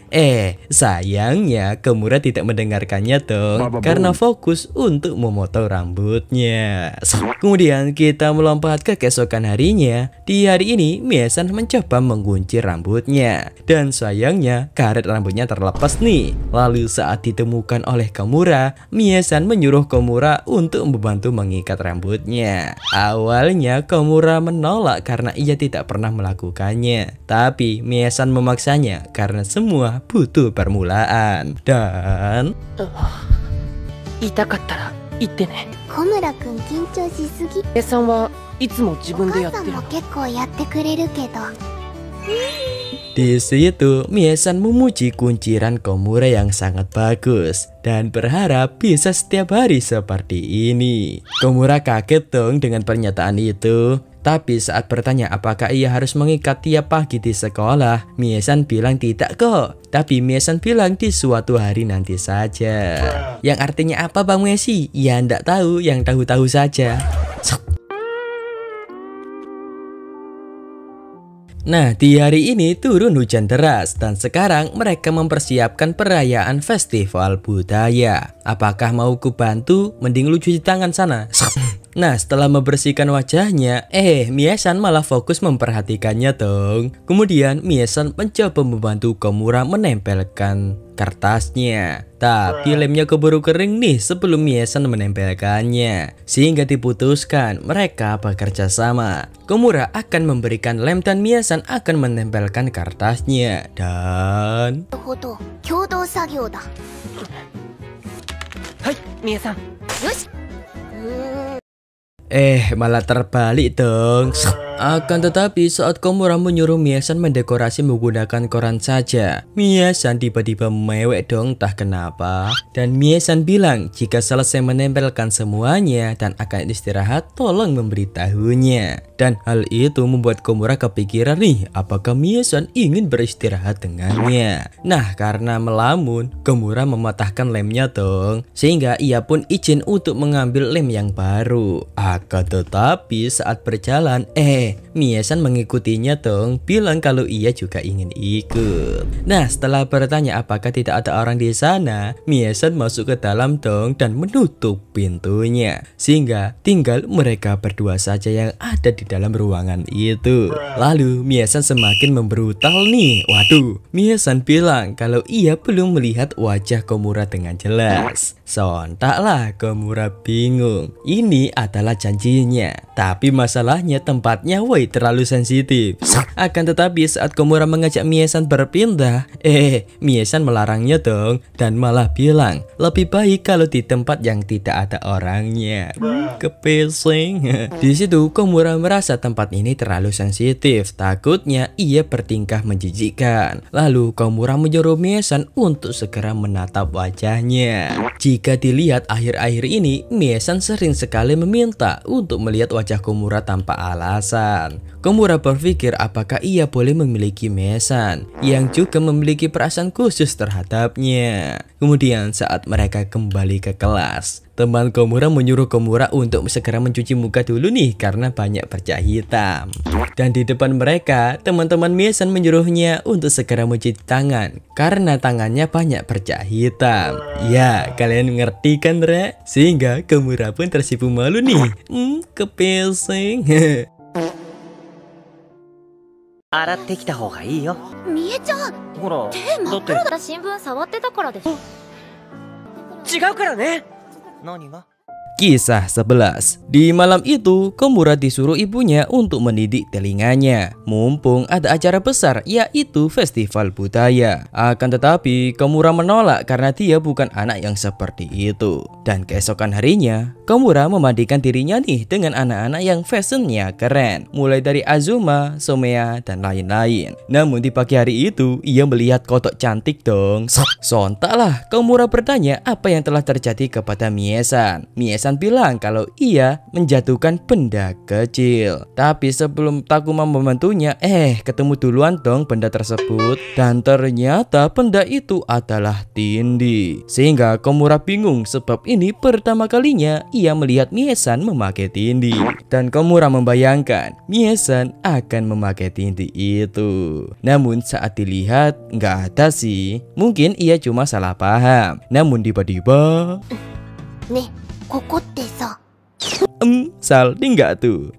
Sayangnya Komura tidak mendengarkannya dong karena fokus untuk memotong rambutnya. Kemudian kita melompat ke keesokan harinya. Di hari ini Miesan mencoba mengunci rambutnya dan sayangnya karet rambutnya terlepas nih. Lalu saat ditemukan oleh Komura, Miesan menyuruh Komura untuk membantu mengikat rambutnya. Awalnya Komura menolak karena ia tidak pernah melakukannya, tapi Miesan memaksanya karena semua butuh permulaan. Dan 痛かったら言ってね。小村くん緊張しすぎ。ミエさんはいつも自お分でや母さんってるの。も結構やってくれるけど。 di situ Miesan memuji kunciran Komura yang sangat bagus dan berharap bisa setiap hari seperti ini. Komura kaget dong dengan pernyataan itu. Tapi saat bertanya apakah ia harus mengikat tiap pagi di sekolah, Miesan bilang tidak kok. Tapi Miesan bilang di suatu hari nanti saja. Yang artinya apa Bang Messi? Ya ndak tahu, yang tahu-tahu saja. Nah, di hari ini turun hujan deras dan sekarang mereka mempersiapkan perayaan festival budaya. Apakah mau ku bantu? Mending lu cuci tangan sana. Nah, setelah membersihkan wajahnya, Miesan malah fokus memperhatikannya dong. Kemudian Miesan mencoba membantu Komura menempelkan kertasnya. Tapi lemnya keburu kering nih sebelum Miesan menempelkannya. Sehingga diputuskan mereka bekerja sama. Komura akan memberikan lem dan Miesan akan menempelkan kertasnya. Dan なるほど、共同作業だ。はいミエさん。よし。malah terbalik dong. Akan tetapi saat Komura menyuruh Miesan mendekorasi menggunakan koran saja, Miesan tiba-tiba mewek dong entah kenapa. Dan Miesan bilang jika selesai menempelkan semuanya dan akan istirahat tolong memberitahunya. Dan hal itu membuat Komura kepikiran nih apakah Miesan ingin beristirahat dengannya. Nah, karena melamun, Komura mematahkan lemnya dong, sehingga ia pun izin untuk mengambil lem yang baru. Akan tetapi saat berjalan, Mie-san mengikutinya dong, bilang kalau ia juga ingin ikut. Nah, setelah bertanya apakah tidak ada orang di sana, Mie-san masuk ke dalam dong dan menutup pintunya. Sehingga tinggal mereka berdua saja yang ada di dalam ruangan itu. Lalu Mie-san semakin membrutal nih. Waduh, Mie-san bilang kalau ia belum melihat wajah Komura dengan jelas. Sontaklah Komura bingung. Ini adalah janjinya, tapi masalahnya tempatnya terlalu sensitif. Akan tetapi saat Komura mengajak Mie-san berpindah, Mie-san melarangnya dong dan malah bilang lebih baik kalau di tempat yang tidak ada orangnya. Kepesing. Di situ Komura merasa tempat ini terlalu sensitif. Takutnya ia bertingkah menjijikkan. Lalu Komura menyuruh Mie-san untuk segera menatap wajahnya. Jika dilihat akhir-akhir ini, Mie-san sering sekali meminta untuk melihat wajah Komura tanpa alasan. Komura berpikir apakah ia boleh memiliki Mie-san yang juga memiliki perasaan khusus terhadapnya. Kemudian saat mereka kembali ke kelas, teman Komura menyuruh Komura untuk segera mencuci muka dulu nih karena banyak bercak hitam. Dan di depan mereka, teman-teman Mie-san menyuruhnya untuk segera mencuci tangan karena tangannya banyak bercak hitam. Ya, kalian ngerti kan, Re? Sehingga Komura pun tersipu malu nih. Kepesing. 洗ってきた方がいいよ。みえちゃん、ほら、だってまだ新聞触ってたからです。違うからね。何が？ Kisah 11. Di malam itu, Komura disuruh ibunya untuk mendidik telinganya. Mumpung ada acara besar, yaitu festival budaya. Akan tetapi, Komura menolak karena dia bukan anak yang seperti itu. Dan keesokan harinya, Komura memandikan dirinya nih dengan anak-anak yang fashionnya keren. Mulai dari Azuma, Somea, dan lain-lain. Namun di pagi hari itu, ia melihat kodok cantik dong. Sontaklah, Komura bertanya apa yang telah terjadi kepada Mie-san. Mie-san bilang kalau ia menjatuhkan benda kecil. Tapi sebelum Takuma membantunya, ketemu duluan dong benda tersebut. Dan ternyata benda itu adalah tindi. Sehingga Komura bingung sebab ini pertama kalinya ia melihat Mie-san memakai tindi. Dan Komura membayangkan Mie-san akan memakai tindi itu. Namun saat dilihat nggak ada sih. Mungkin ia cuma salah paham. Namun tiba-tiba, Nih, ここってさ salting nggak tuh?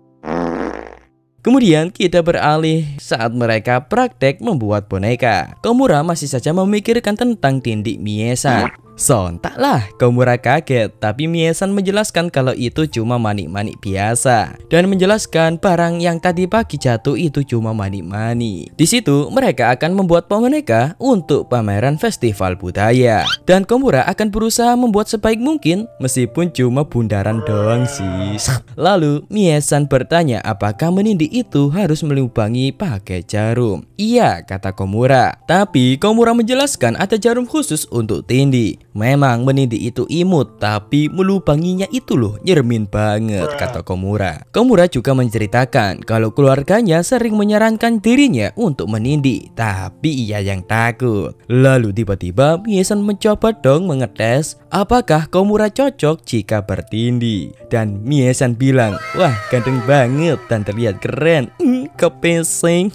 Kemudian kita beralih saat mereka praktek membuat boneka. Komura masih saja memikirkan tentang tindik Mie-san. Sontaklah Komura kaget, tapi Mie-san menjelaskan kalau itu cuma manik-manik biasa dan menjelaskan barang yang tadi pagi jatuh itu cuma manik-manik. Di situ mereka akan membuat boneka untuk pameran festival budaya dan Komura akan berusaha membuat sebaik mungkin meskipun cuma bundaran doang sih. Lalu Mie-san bertanya apakah menindi itu harus melubangi pakai jarum. Iya, kata Komura. Tapi Komura menjelaskan ada jarum khusus untuk tindi. Memang menindi itu imut, tapi melubanginya itu loh nyermin banget, kata Komura. Komura juga menceritakan kalau keluarganya sering menyarankan dirinya untuk menindi, tapi ia yang takut. Lalu tiba-tiba Mie-san mencoba dong mengetes apakah Komura cocok jika bertindi. Dan Mie-san bilang, wah ganteng banget dan terlihat keren. Kepesing.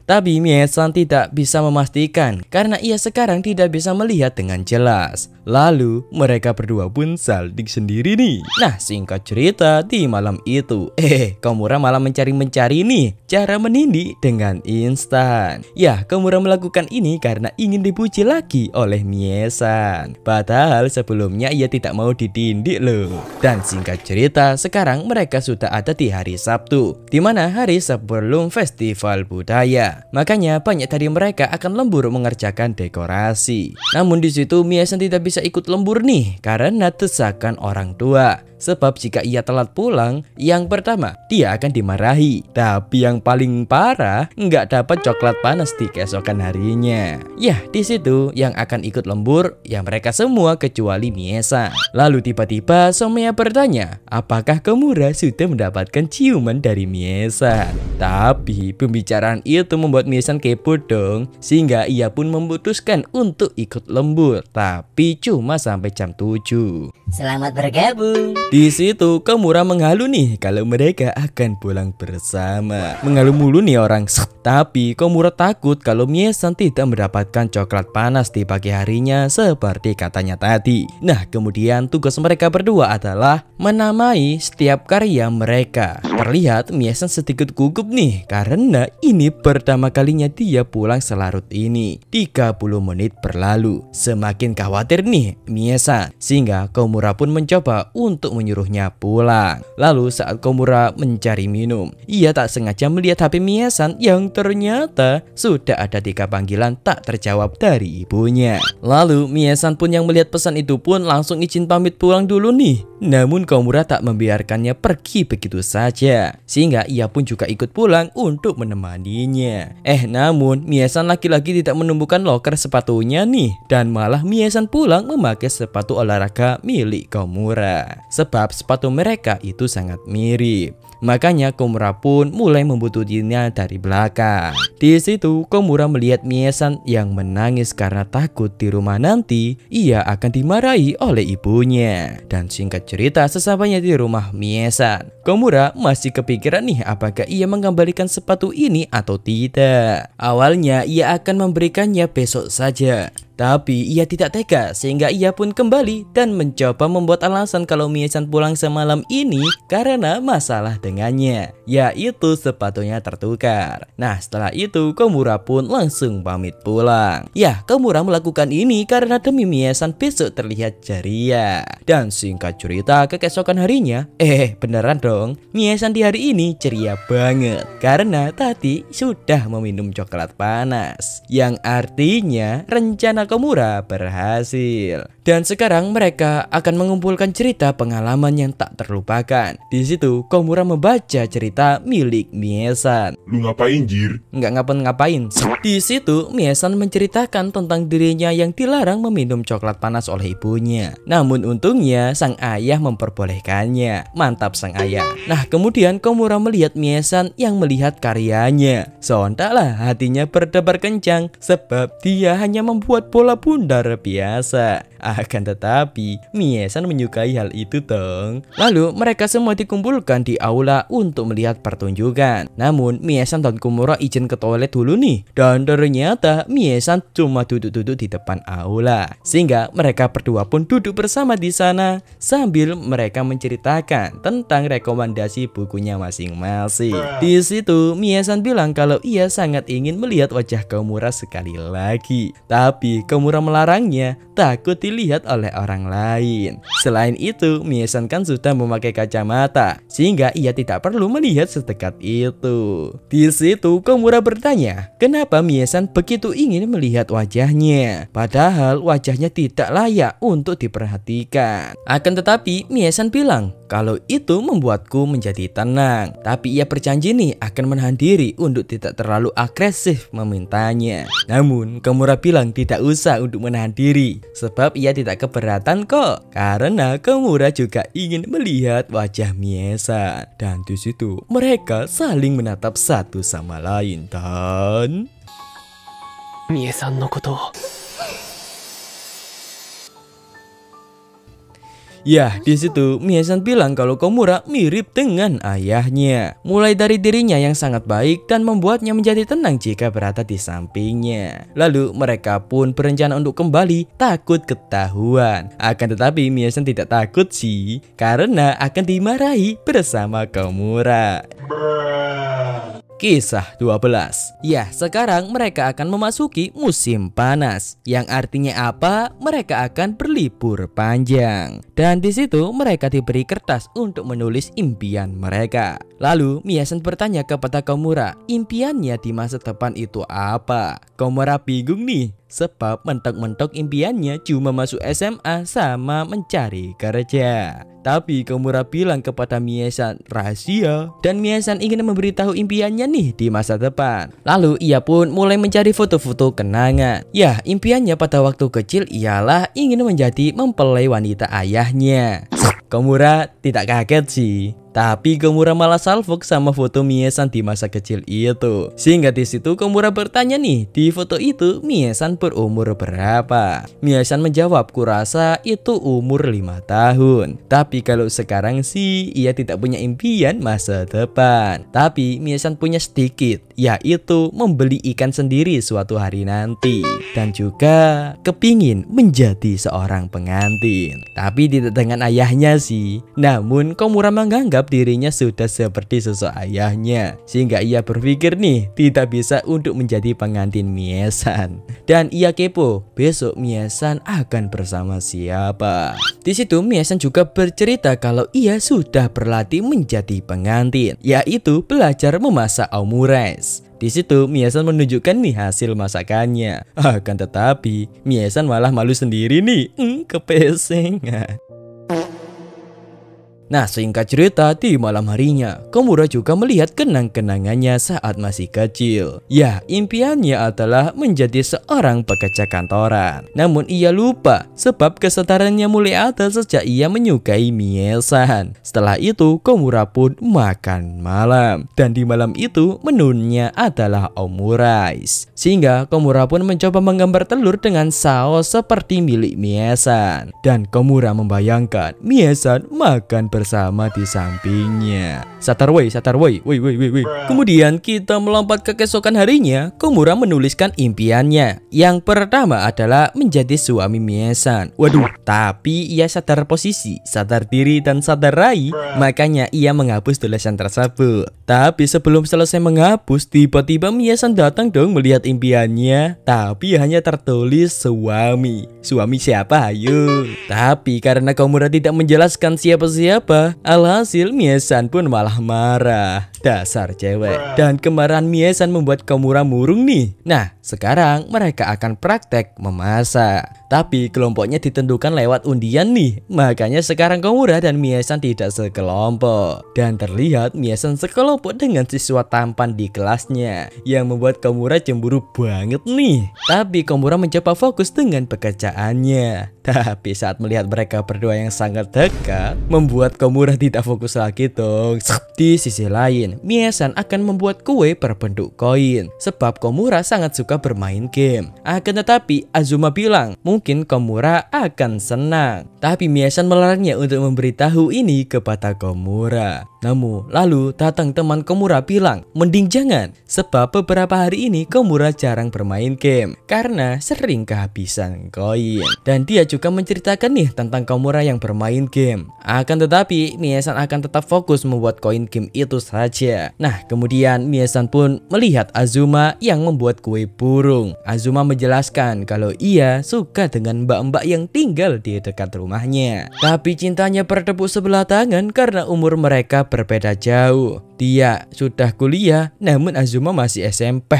Tapi Mie-san tidak bisa memastikan karena ia sekarang tidak bisa melihat dengan jelas. Lalu mereka berdua pun salting sendiri nih. Nah, singkat cerita di malam itu Komura malah mencari-mencari nih cara menindi dengan instan. Ya, Komura melakukan ini karena ingin dipuji lagi oleh Mie-san. Padahal sebelumnya ia tidak mau ditindik loh. Dan singkat cerita, sekarang mereka sudah ada di hari Sabtu, di mana hari sebelum festival budaya. Makanya banyak dari mereka akan lembur mengerjakan dekorasi. Namun di situ Mie-san tidak bisa ikut lembur nih karena desakan orang tua. Sebab jika ia telat pulang, yang pertama dia akan dimarahi. Tapi yang paling parah, nggak dapat coklat panas di keesokan harinya. Ya, di situ yang akan ikut lembur ya mereka semua kecuali Mie-san. Lalu tiba-tiba Somea bertanya, apakah Komura sudah mendapatkan ciuman dari Mie-san? Tapi pembicaraan itu membuat Mie-san kepo dong, sehingga ia pun memutuskan untuk ikut lembur. Tapi cuma sampai jam 7. Selamat bergabung. Di situ Komura menghalu nih kalau mereka akan pulang bersama. Menghalu mulu nih orang. Tapi Komura takut kalau Mie-san tidak mendapatkan coklat panas di pagi harinya seperti katanya tadi. Nah, kemudian tugas mereka berdua adalah menamai setiap karya mereka. Terlihat Mie-san sedikit gugup nih karena ini pertama kalinya dia pulang selarut ini. 30 menit berlalu. Semakin khawatir nih Mie-san sehingga Komura pun mencoba untuk menyuruhnya pulang. Lalu saat Komura mencari minum, ia tak sengaja melihat HP Mie-san yang ternyata sudah ada 3 panggilan tak terjawab dari ibunya. Lalu Mie-san pun yang melihat pesan itu pun langsung izin pamit pulang dulu nih. Namun Komura tak membiarkannya pergi begitu saja, sehingga ia pun juga ikut pulang untuk menemaninya. Namun Mie-san lagi-lagi tidak menemukan loker sepatunya nih, dan malah Mie-san pulang memakai sepatu olahraga milik Komura. Sebab sepatu mereka itu sangat mirip. Makanya Komura pun mulai membuntutinnya dari belakang. Di situ Komura melihat Mie-san yang menangis karena takut di rumah nanti ia akan dimarahi oleh ibunya. Dan singkat cerita, sesampainya di rumah Mie-san, Komura masih kepikiran nih apakah ia mengembalikan sepatu ini atau tidak. Awalnya ia akan memberikannya besok saja, tapi ia tidak tega sehingga ia pun kembali dan mencoba membuat alasan kalau Mie-san pulang semalam ini karena masalah dengannya, yaitu sepatunya tertukar. Nah, setelah itu Komura pun langsung pamit pulang. Ya, Komura melakukan ini karena demi Mie-san besok terlihat ceria. Dan singkat cerita, keesokan harinya, beneran dong, Mie-san di hari ini ceria banget karena tadi sudah meminum coklat panas, yang artinya rencana Komura berhasil. Dan sekarang mereka akan mengumpulkan cerita pengalaman yang tak terlupakan. Di situ Komura membaca cerita milik Mie-san. Lu ngapain, Jir? Nggak ngapa-ngapain. Di situ Mie-san menceritakan tentang dirinya yang dilarang meminum coklat panas oleh ibunya. Namun untungnya sang ayah memperbolehkannya. Mantap sang ayah. Nah, kemudian Komura melihat Mie-san yang melihat karyanya. Sontaklah hatinya berdebar kencang sebab dia hanya membuat bola bundar biasa. Akan tetapi Mie-san menyukai hal itu dong. Lalu mereka semua dikumpulkan di aula untuk melihat pertunjukan. Namun Mie-san dan Komura izin ke toilet dulu nih. Dan ternyata Mie-san cuma duduk-duduk di depan aula, sehingga mereka berdua pun duduk bersama di sana sambil mereka menceritakan tentang rekomendasi bukunya masing-masing. Di situ Mie-san bilang kalau ia sangat ingin melihat wajah Komura sekali lagi, tapi Komura melarangnya, takut dilihat oleh orang lain. Selain itu, Mie-san kan sudah memakai kacamata, sehingga ia tidak perlu melihat sedekat itu. Di situ Komura bertanya, kenapa Mie-san begitu ingin melihat wajahnya, padahal wajahnya tidak layak untuk diperhatikan. Akan tetapi Mie-san bilang kalau itu membuatku menjadi tenang, tapi ia berjanji nih akan menahan diri untuk tidak terlalu agresif memintanya. Namun Komura bilang tidak usah untuk menahan diri, sebab ia tidak keberatan kok, karena Komura juga ingin melihat wajah Mie-san. Dan di situ mereka saling menatap satu sama lain dan Mie-san no koto. Ya, di situ Mie-san bilang kalau Komura mirip dengan ayahnya. Mulai dari dirinya yang sangat baik dan membuatnya menjadi tenang jika berada di sampingnya. Lalu mereka pun berencana untuk kembali, takut ketahuan. Akan tetapi Mie-san tidak takut sih, karena akan dimarahi bersama Komura. Kisah 12. Ya, sekarang mereka akan memasuki musim panas, yang artinya apa? Mereka akan berlibur panjang. Dan di situ mereka diberi kertas untuk menulis impian mereka. Lalu Mie-san bertanya kepada Komura, impiannya di masa depan itu apa? Komura bingung nih, sebab mentok-mentok impiannya cuma masuk SMA sama mencari kerja. Tapi Komura bilang kepada Mie-san rahasia, dan Mie-san ingin memberitahu impiannya nih di masa depan. Lalu ia pun mulai mencari foto-foto kenangan. Ya, impiannya pada waktu kecil ialah ingin menjadi mempelai wanita ayahnya. Komura tidak kaget sih, Tapi Komura malah salfok sama foto Mie-san di masa kecil itu. Sehingga di situ Komura bertanya nih, di foto itu Mie-san berumur berapa? Mie-san menjawab, kurasa itu umur 5 tahun. Tapi kalau sekarang sih ia tidak punya impian masa depan. Tapi Mie-san punya sedikit, yaitu membeli ikan sendiri suatu hari nanti. Dan juga kepingin menjadi seorang pengantin. Tapi tidak dengan ayahnya sih. Namun Komura menganggap dirinya sudah seperti sosok ayahnya. Sehingga ia berpikir nih, tidak bisa untuk menjadi pengantin Mie-san. Dan ia kepo, besok Mie-san akan bersama siapa. Di situ Mie-san juga bercerita kalau ia sudah berlatih menjadi pengantin, yaitu belajar memasak omurice. Di situ Mie-san menunjukkan nih hasil masakannya. Akan tetapi Mie-san malah malu sendiri nih. Kepeseng. Nah, singkat cerita, di malam harinya Komura juga melihat kenang-kenangannya saat masih kecil. Ya, impiannya adalah menjadi seorang pekerja kantoran. Namun ia lupa sebab kesadarannya mulai ada sejak ia menyukai Mie-san. Setelah itu Komura pun makan malam. Dan di malam itu menunya adalah omurice. Sehingga Komura pun mencoba menggambar telur dengan saus seperti milik Mie-san. Dan Komura membayangkan Mie-san makan bersama di sampingnya. Satar woi. Kemudian kita melompat ke keesokan harinya. Komura menuliskan impiannya. Yang pertama adalah menjadi suami Mie-san. Waduh, tapi ia sadar posisi, sadar diri dan sadar rai. Makanya ia menghapus tulisan tersebut. Tapi sebelum selesai menghapus, tiba-tiba Mie-san datang dong melihat impiannya. Tapi hanya tertulis suami. Suami siapa? Ayo. Tapi karena Komura tidak menjelaskan siapa-siapa, alhasil Mie-san pun malah marah. Dasar cewek. Dan kemarahan Mie-san membuat Komura murung nih. Nah, sekarang mereka akan praktek memasak. Tapi kelompoknya ditentukan lewat undian nih. Makanya sekarang Komura dan Mie-san tidak sekelompok. Dan terlihat Mie-san sekelompok dengan siswa tampan di kelasnya, yang membuat Komura cemburu banget nih. Tapi Komura mencoba fokus dengan pekerjaannya. Tapi saat melihat mereka berdua yang sangat dekat, membuat Komura tidak fokus lagi dong. Di sisi lain, Mie-san akan membuat kue berbentuk koin. Sebab Komura sangat suka bermain game. Akan tetapi Azuma bilang mungkin Komura akan senang. Tapi Mie-san melarangnya untuk memberitahu ini kepada Komura. Namun lalu datang teman Komura bilang mending jangan, sebab beberapa hari ini Komura jarang bermain game karena sering kehabisan koin. Dan dia juga menceritakan nih tentang Komura yang bermain game. Akan tetapi Mie-san akan tetap fokus membuat koin game itu saja. Nah, kemudian Mie-san pun melihat Azuma yang membuat kue burung. Azuma menjelaskan kalau ia suka dengan mbak-mbak yang tinggal di dekat rumahnya. Tapi cintanya bertepuk sebelah tangan karena umur mereka berbeda jauh. Dia sudah kuliah, namun Azuma masih SMP.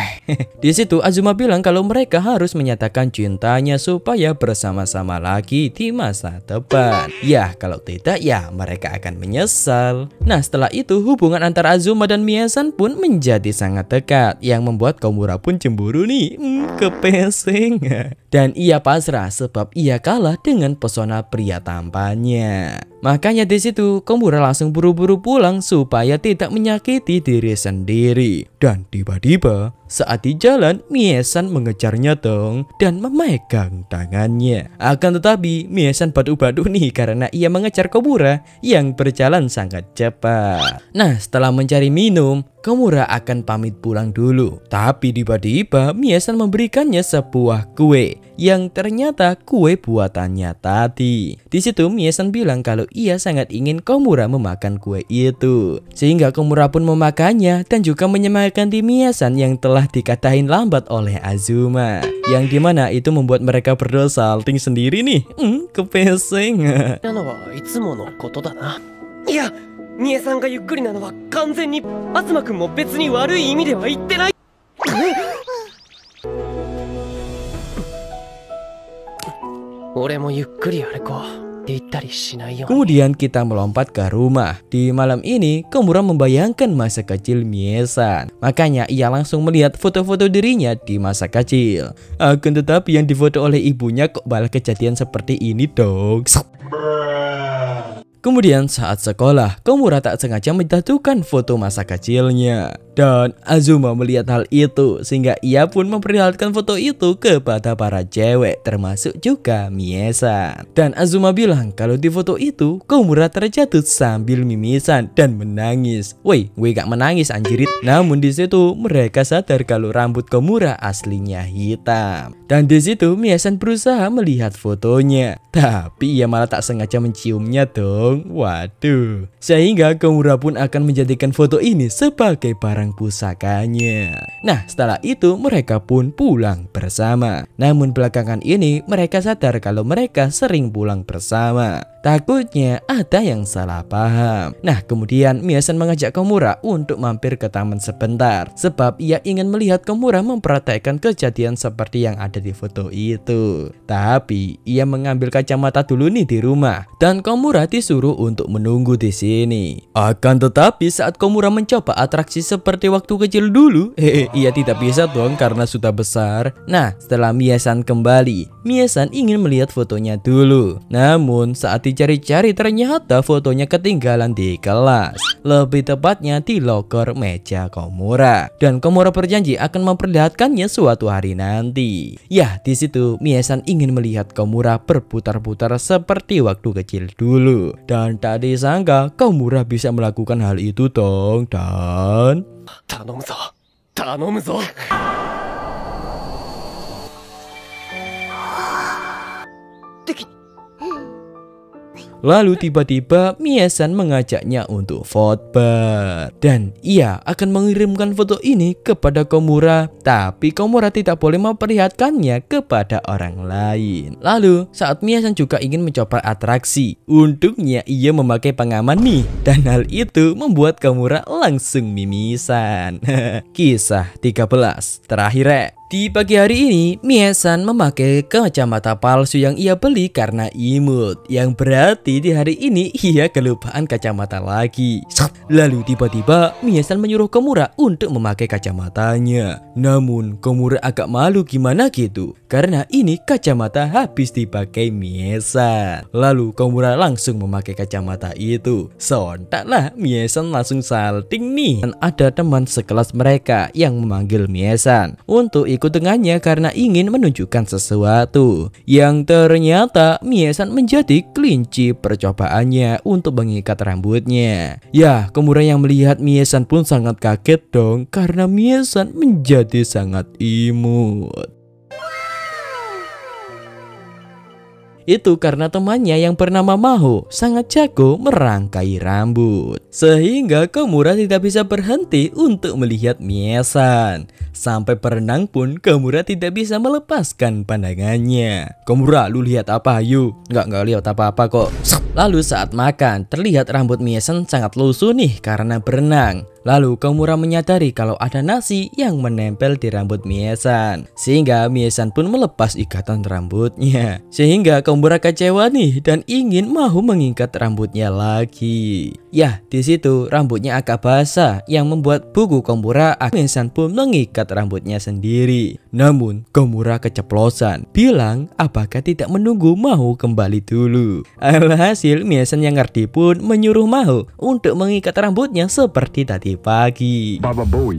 Di situ Azuma bilang kalau mereka harus menyatakan cintanya supaya bersama-sama lagi di masa depan. Ya, kalau tidak ya mereka akan menyesal. Nah, setelah itu hubungan antara Azuma dan Mie-san pun menjadi sangat dekat, yang membuat Komura pun cemburu nih. Kepeseng. Dan ia pasrah sebab ia kalah dengan pesona pria tampannya. Makanya di situ Komura langsung buru-buru pulang supaya tidak menyakiti diri sendiri. Dan tiba-tiba saat di jalan Mie-san mengejarnya dong dan memegang tangannya. Akan tetapi Mie-san badu-badu nih karena ia mengejar Komura yang berjalan sangat cepat. Nah, setelah mencari minum, Komura akan pamit pulang dulu. Tapi tiba-tiba Mie-san memberikannya sebuah kue yang ternyata kue buatannya tadi. Di situ Mie-san bilang kalau ia sangat ingin Komura memakan kue itu. Sehingga Komura pun memakannya dan juga menyemangati Mie-san yang telah dikatakan lambat oleh Azuma. Yang dimana itu membuat mereka berdua salting sendiri nih. Kepeseng. なのはいつものことだな。いや、みえさんがゆっくりなのは完全に東くんも別に悪い意味では言ってない。俺もゆっくり歩こう。 Kemudian kita melompat ke rumah. Di malam ini Komura membayangkan masa kecil Mie-san. Makanya ia langsung melihat foto-foto dirinya di masa kecil. Akan tetapi yang difoto oleh ibunya kok malah kejadian seperti ini dong. Kemudian saat sekolah, Komura tak sengaja menjatuhkan foto masa kecilnya. Dan Azuma melihat hal itu sehingga ia pun memperlihatkan foto itu kepada para cewek termasuk juga Mie-san. Dan Azuma bilang kalau di foto itu Komura terjatuh sambil mimisan dan menangis. Woi gak menangis anjirit. Namun di situ mereka sadar kalau rambut Komura aslinya hitam. Dan di situ Mie-san berusaha melihat fotonya, tapi ia malah tak sengaja menciumnya dong. Waduh. Sehingga Komura pun akan menjadikan foto ini sebagai barang pusakanya. Nah, setelah itu mereka pun pulang bersama. Namun belakangan ini mereka sadar kalau mereka sering pulang bersama. Takutnya ada yang salah paham. Nah, kemudian Mie-san mengajak Komura untuk mampir ke taman sebentar, sebab ia ingin melihat Komura mempraktekkan kejadian seperti yang ada di foto itu. Tapi ia mengambil kacamata dulu nih di rumah, dan Komura disuruh untuk menunggu di sini. Akan tetapi saat Komura mencoba atraksi seperti waktu kecil dulu, ia tidak bisa dong karena sudah besar. Nah, setelah Mie-san kembali, Mie-san ingin melihat fotonya dulu. Namun saat dicari-cari ternyata fotonya ketinggalan di kelas, lebih tepatnya di loker meja Komura. Dan Komura berjanji akan memperlihatkannya suatu hari nanti. Ya, di situ Mie-san ingin melihat Komura berputar-putar seperti waktu kecil dulu. Dan tak disangka Komura bisa melakukan hal itu dong. Dan 頼むぞ頼むぞ。 lalu tiba-tiba Mie-san mengajaknya untuk vote bar. Dan ia akan mengirimkan foto ini kepada Komura, tapi Komura tidak boleh memperlihatkannya kepada orang lain. Lalu saat Mie-san juga ingin mencoba atraksi, untungnya ia memakai pengaman nih. Dan hal itu membuat Komura langsung mimisan. Kisah 13 terakhir. Di pagi hari ini, Mie-san memakai kacamata palsu yang ia beli karena imut. Yang berarti di hari ini ia kelupaan kacamata lagi. Lalu tiba-tiba Mie-san menyuruh Komura untuk memakai kacamatanya. Namun Komura agak malu gimana gitu, karena ini kacamata habis dipakai Mie-san. Lalu Komura langsung memakai kacamata itu. Sontaklah Mie-san langsung salting nih. Dan ada teman sekelas mereka yang memanggil Mie-san untuk ikut dengannya karena ingin menunjukkan sesuatu. Yang ternyata Mie-san menjadi kelinci percobaannya untuk mengikat rambutnya. Ya, Komura yang melihat Mie-san pun sangat kaget dong karena Mie-san menjadi sangat imut. Itu karena temannya yang bernama Maho sangat jago merangkai rambut, sehingga Komura tidak bisa berhenti untuk melihat Mie-san. Sampai berenang pun Komura tidak bisa melepaskan pandangannya. Komura, lu lihat apa ayo? Nggak lihat apa-apa kok. Lalu saat makan, terlihat rambut Mie-san sangat lusuh nih karena berenang. Lalu Komura menyadari kalau ada nasi yang menempel di rambut Mie-san, sehingga Mie-san pun melepas ikatan rambutnya. Sehingga Komura kecewa nih dan ingin mau mengikat rambutnya lagi. Ya, di situ rambutnya agak basah yang membuat buku Komura. Mie-san pun mengikat rambutnya sendiri. Namun Komura keceplosan, bilang apakah tidak menunggu Maho kembali dulu. Alhasil Mie-san yang ngerti pun menyuruh Maho untuk mengikat rambutnya seperti tadi pagi.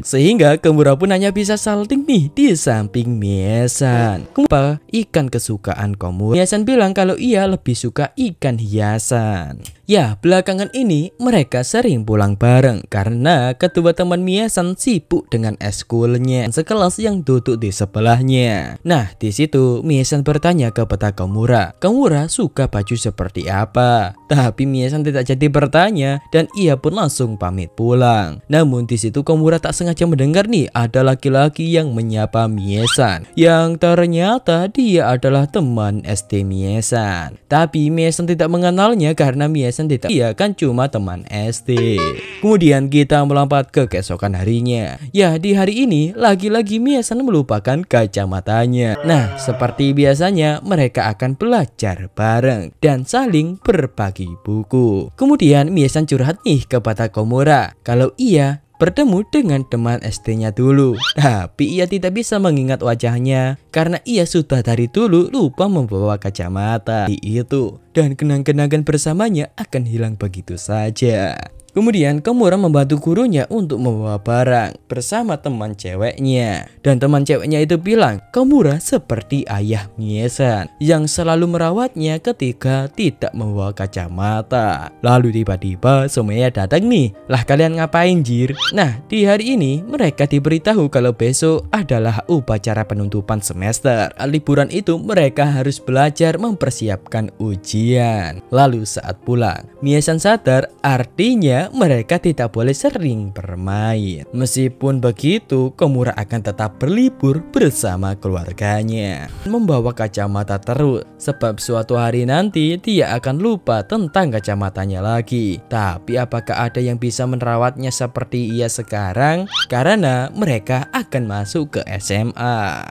Sehingga Komura pun hanya bisa salting nih di samping Mie-san. Kenapa? Ikan kesukaan Komura. Mie-san bilang kalau ia lebih suka ikan hiasan. Ya, belakangan ini mereka sering pulang bareng karena kedua teman Mie-san sibuk dengan eskulnya sekelas yang duduk di sebelahnya. Nah, di situ Mie-san bertanya kepada Komura, Komura suka baju seperti apa? Tapi Mie-san tidak jadi bertanya dan ia pun langsung pamit pulang. Namun di situ Komura tak sengaja mendengar nih ada laki-laki yang menyapa Mie-san, yang ternyata dia adalah teman SD Mie-san. Tapi Mie-san tidak mengenalnya karena Mie-san tidak, dia kan cuma teman SD. Kemudian kita melompat ke keesokan harinya. Ya, di hari ini lagi-lagi Mie-san melupakan kacamatanya. Nah, seperti biasanya mereka akan belajar bareng dan saling berbagi buku. Kemudian Mie-san curhat nih kepada Komura kalau ia bertemu dengan teman SD-nya dulu. Tapi ia tidak bisa mengingat wajahnya karena ia sudah dari dulu lupa membawa kacamata itu. Dan kenang-kenangan bersamanya akan hilang begitu saja. Kemudian Komura membantu gurunya untuk membawa barang bersama teman ceweknya. Dan teman ceweknya itu bilang Komura seperti ayah Mie-san yang selalu merawatnya ketika tidak membawa kacamata. Lalu tiba-tiba semuanya datang nih. Lah kalian ngapain jir? Nah di hari ini mereka diberitahu kalau besok adalah upacara penutupan semester. Liburan itu mereka harus belajar mempersiapkan ujian. Lalu saat pulang Mie-san sadar artinya mereka tidak boleh sering bermain. Meskipun begitu, Komura akan tetap berlibur bersama keluarganya. Membawa kacamata terus, sebab suatu hari nanti dia akan lupa tentang kacamatanya lagi. Tapi apakah ada yang bisa merawatnya seperti ia sekarang? Karena mereka akan masuk ke SMA.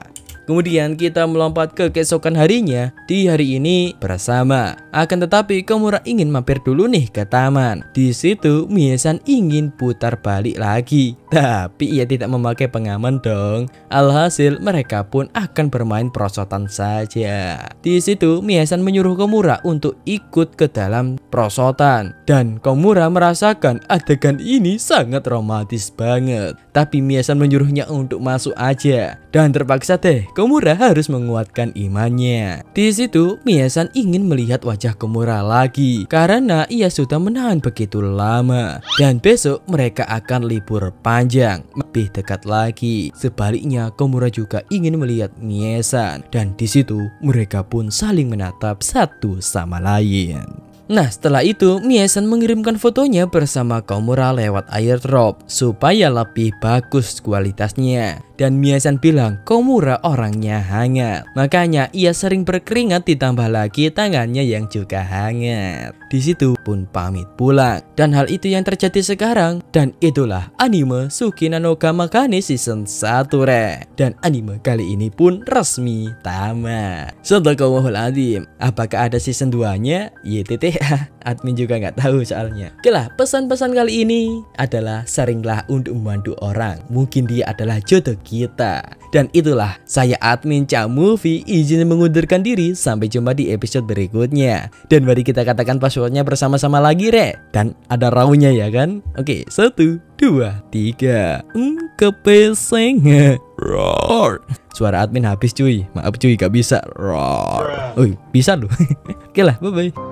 Kemudian kita melompat ke keesokan harinya. Di hari ini bersama. Akan tetapi Komura ingin mampir dulu nih ke taman. Di situ Mie-san ingin putar balik lagi. Tapi ia tidak memakai pengaman dong. Alhasil mereka pun akan bermain perosotan saja. Di situ Mie-san menyuruh Komura untuk ikut ke dalam perosotan. Dan Komura merasakan adegan ini sangat romantis banget. Tapi Mie-san menyuruhnya untuk masuk aja. Dan terpaksa deh Komura harus menguatkan imannya. Di situ Mie-san ingin melihat wajah Komura lagi karena ia sudah menahan begitu lama. Dan besok mereka akan libur panjang, lebih dekat lagi. Sebaliknya Komura juga ingin melihat Mie-san dan di situ mereka pun saling menatap satu sama lain. Nah setelah itu Mie-san mengirimkan fotonya bersama Komura lewat airdrop supaya lebih bagus kualitasnya. Dan Mie-san bilang Komura orangnya hangat, makanya ia sering berkeringat ditambah lagi tangannya yang juga hangat. Di situ pun pamit pulang. Dan hal itu yang terjadi sekarang. Dan itulah anime Sukina no Kamakane season 1 re. Dan anime kali ini pun resmi tamat. Sadaqallahul-adzim. Apakah ada season 2-nya? YTT admin juga nggak tahu soalnya. Oke lah, pesan-pesan kali ini adalah seringlah untuk membantu orang. Mungkin dia adalah jodoh kita. Dan itulah saya admin Cak Movie izin mengundurkan diri. Sampai jumpa di episode berikutnya. Dan mari kita katakan passwordnya bersama-sama lagi re. Dan ada raunya ya kan? Oke, 1, 2, 3. Kepeseng. Roar. Suara admin habis cuy. Maaf cuy gak bisa. Roar. Oh bisa loh. Oke lah, bye bye.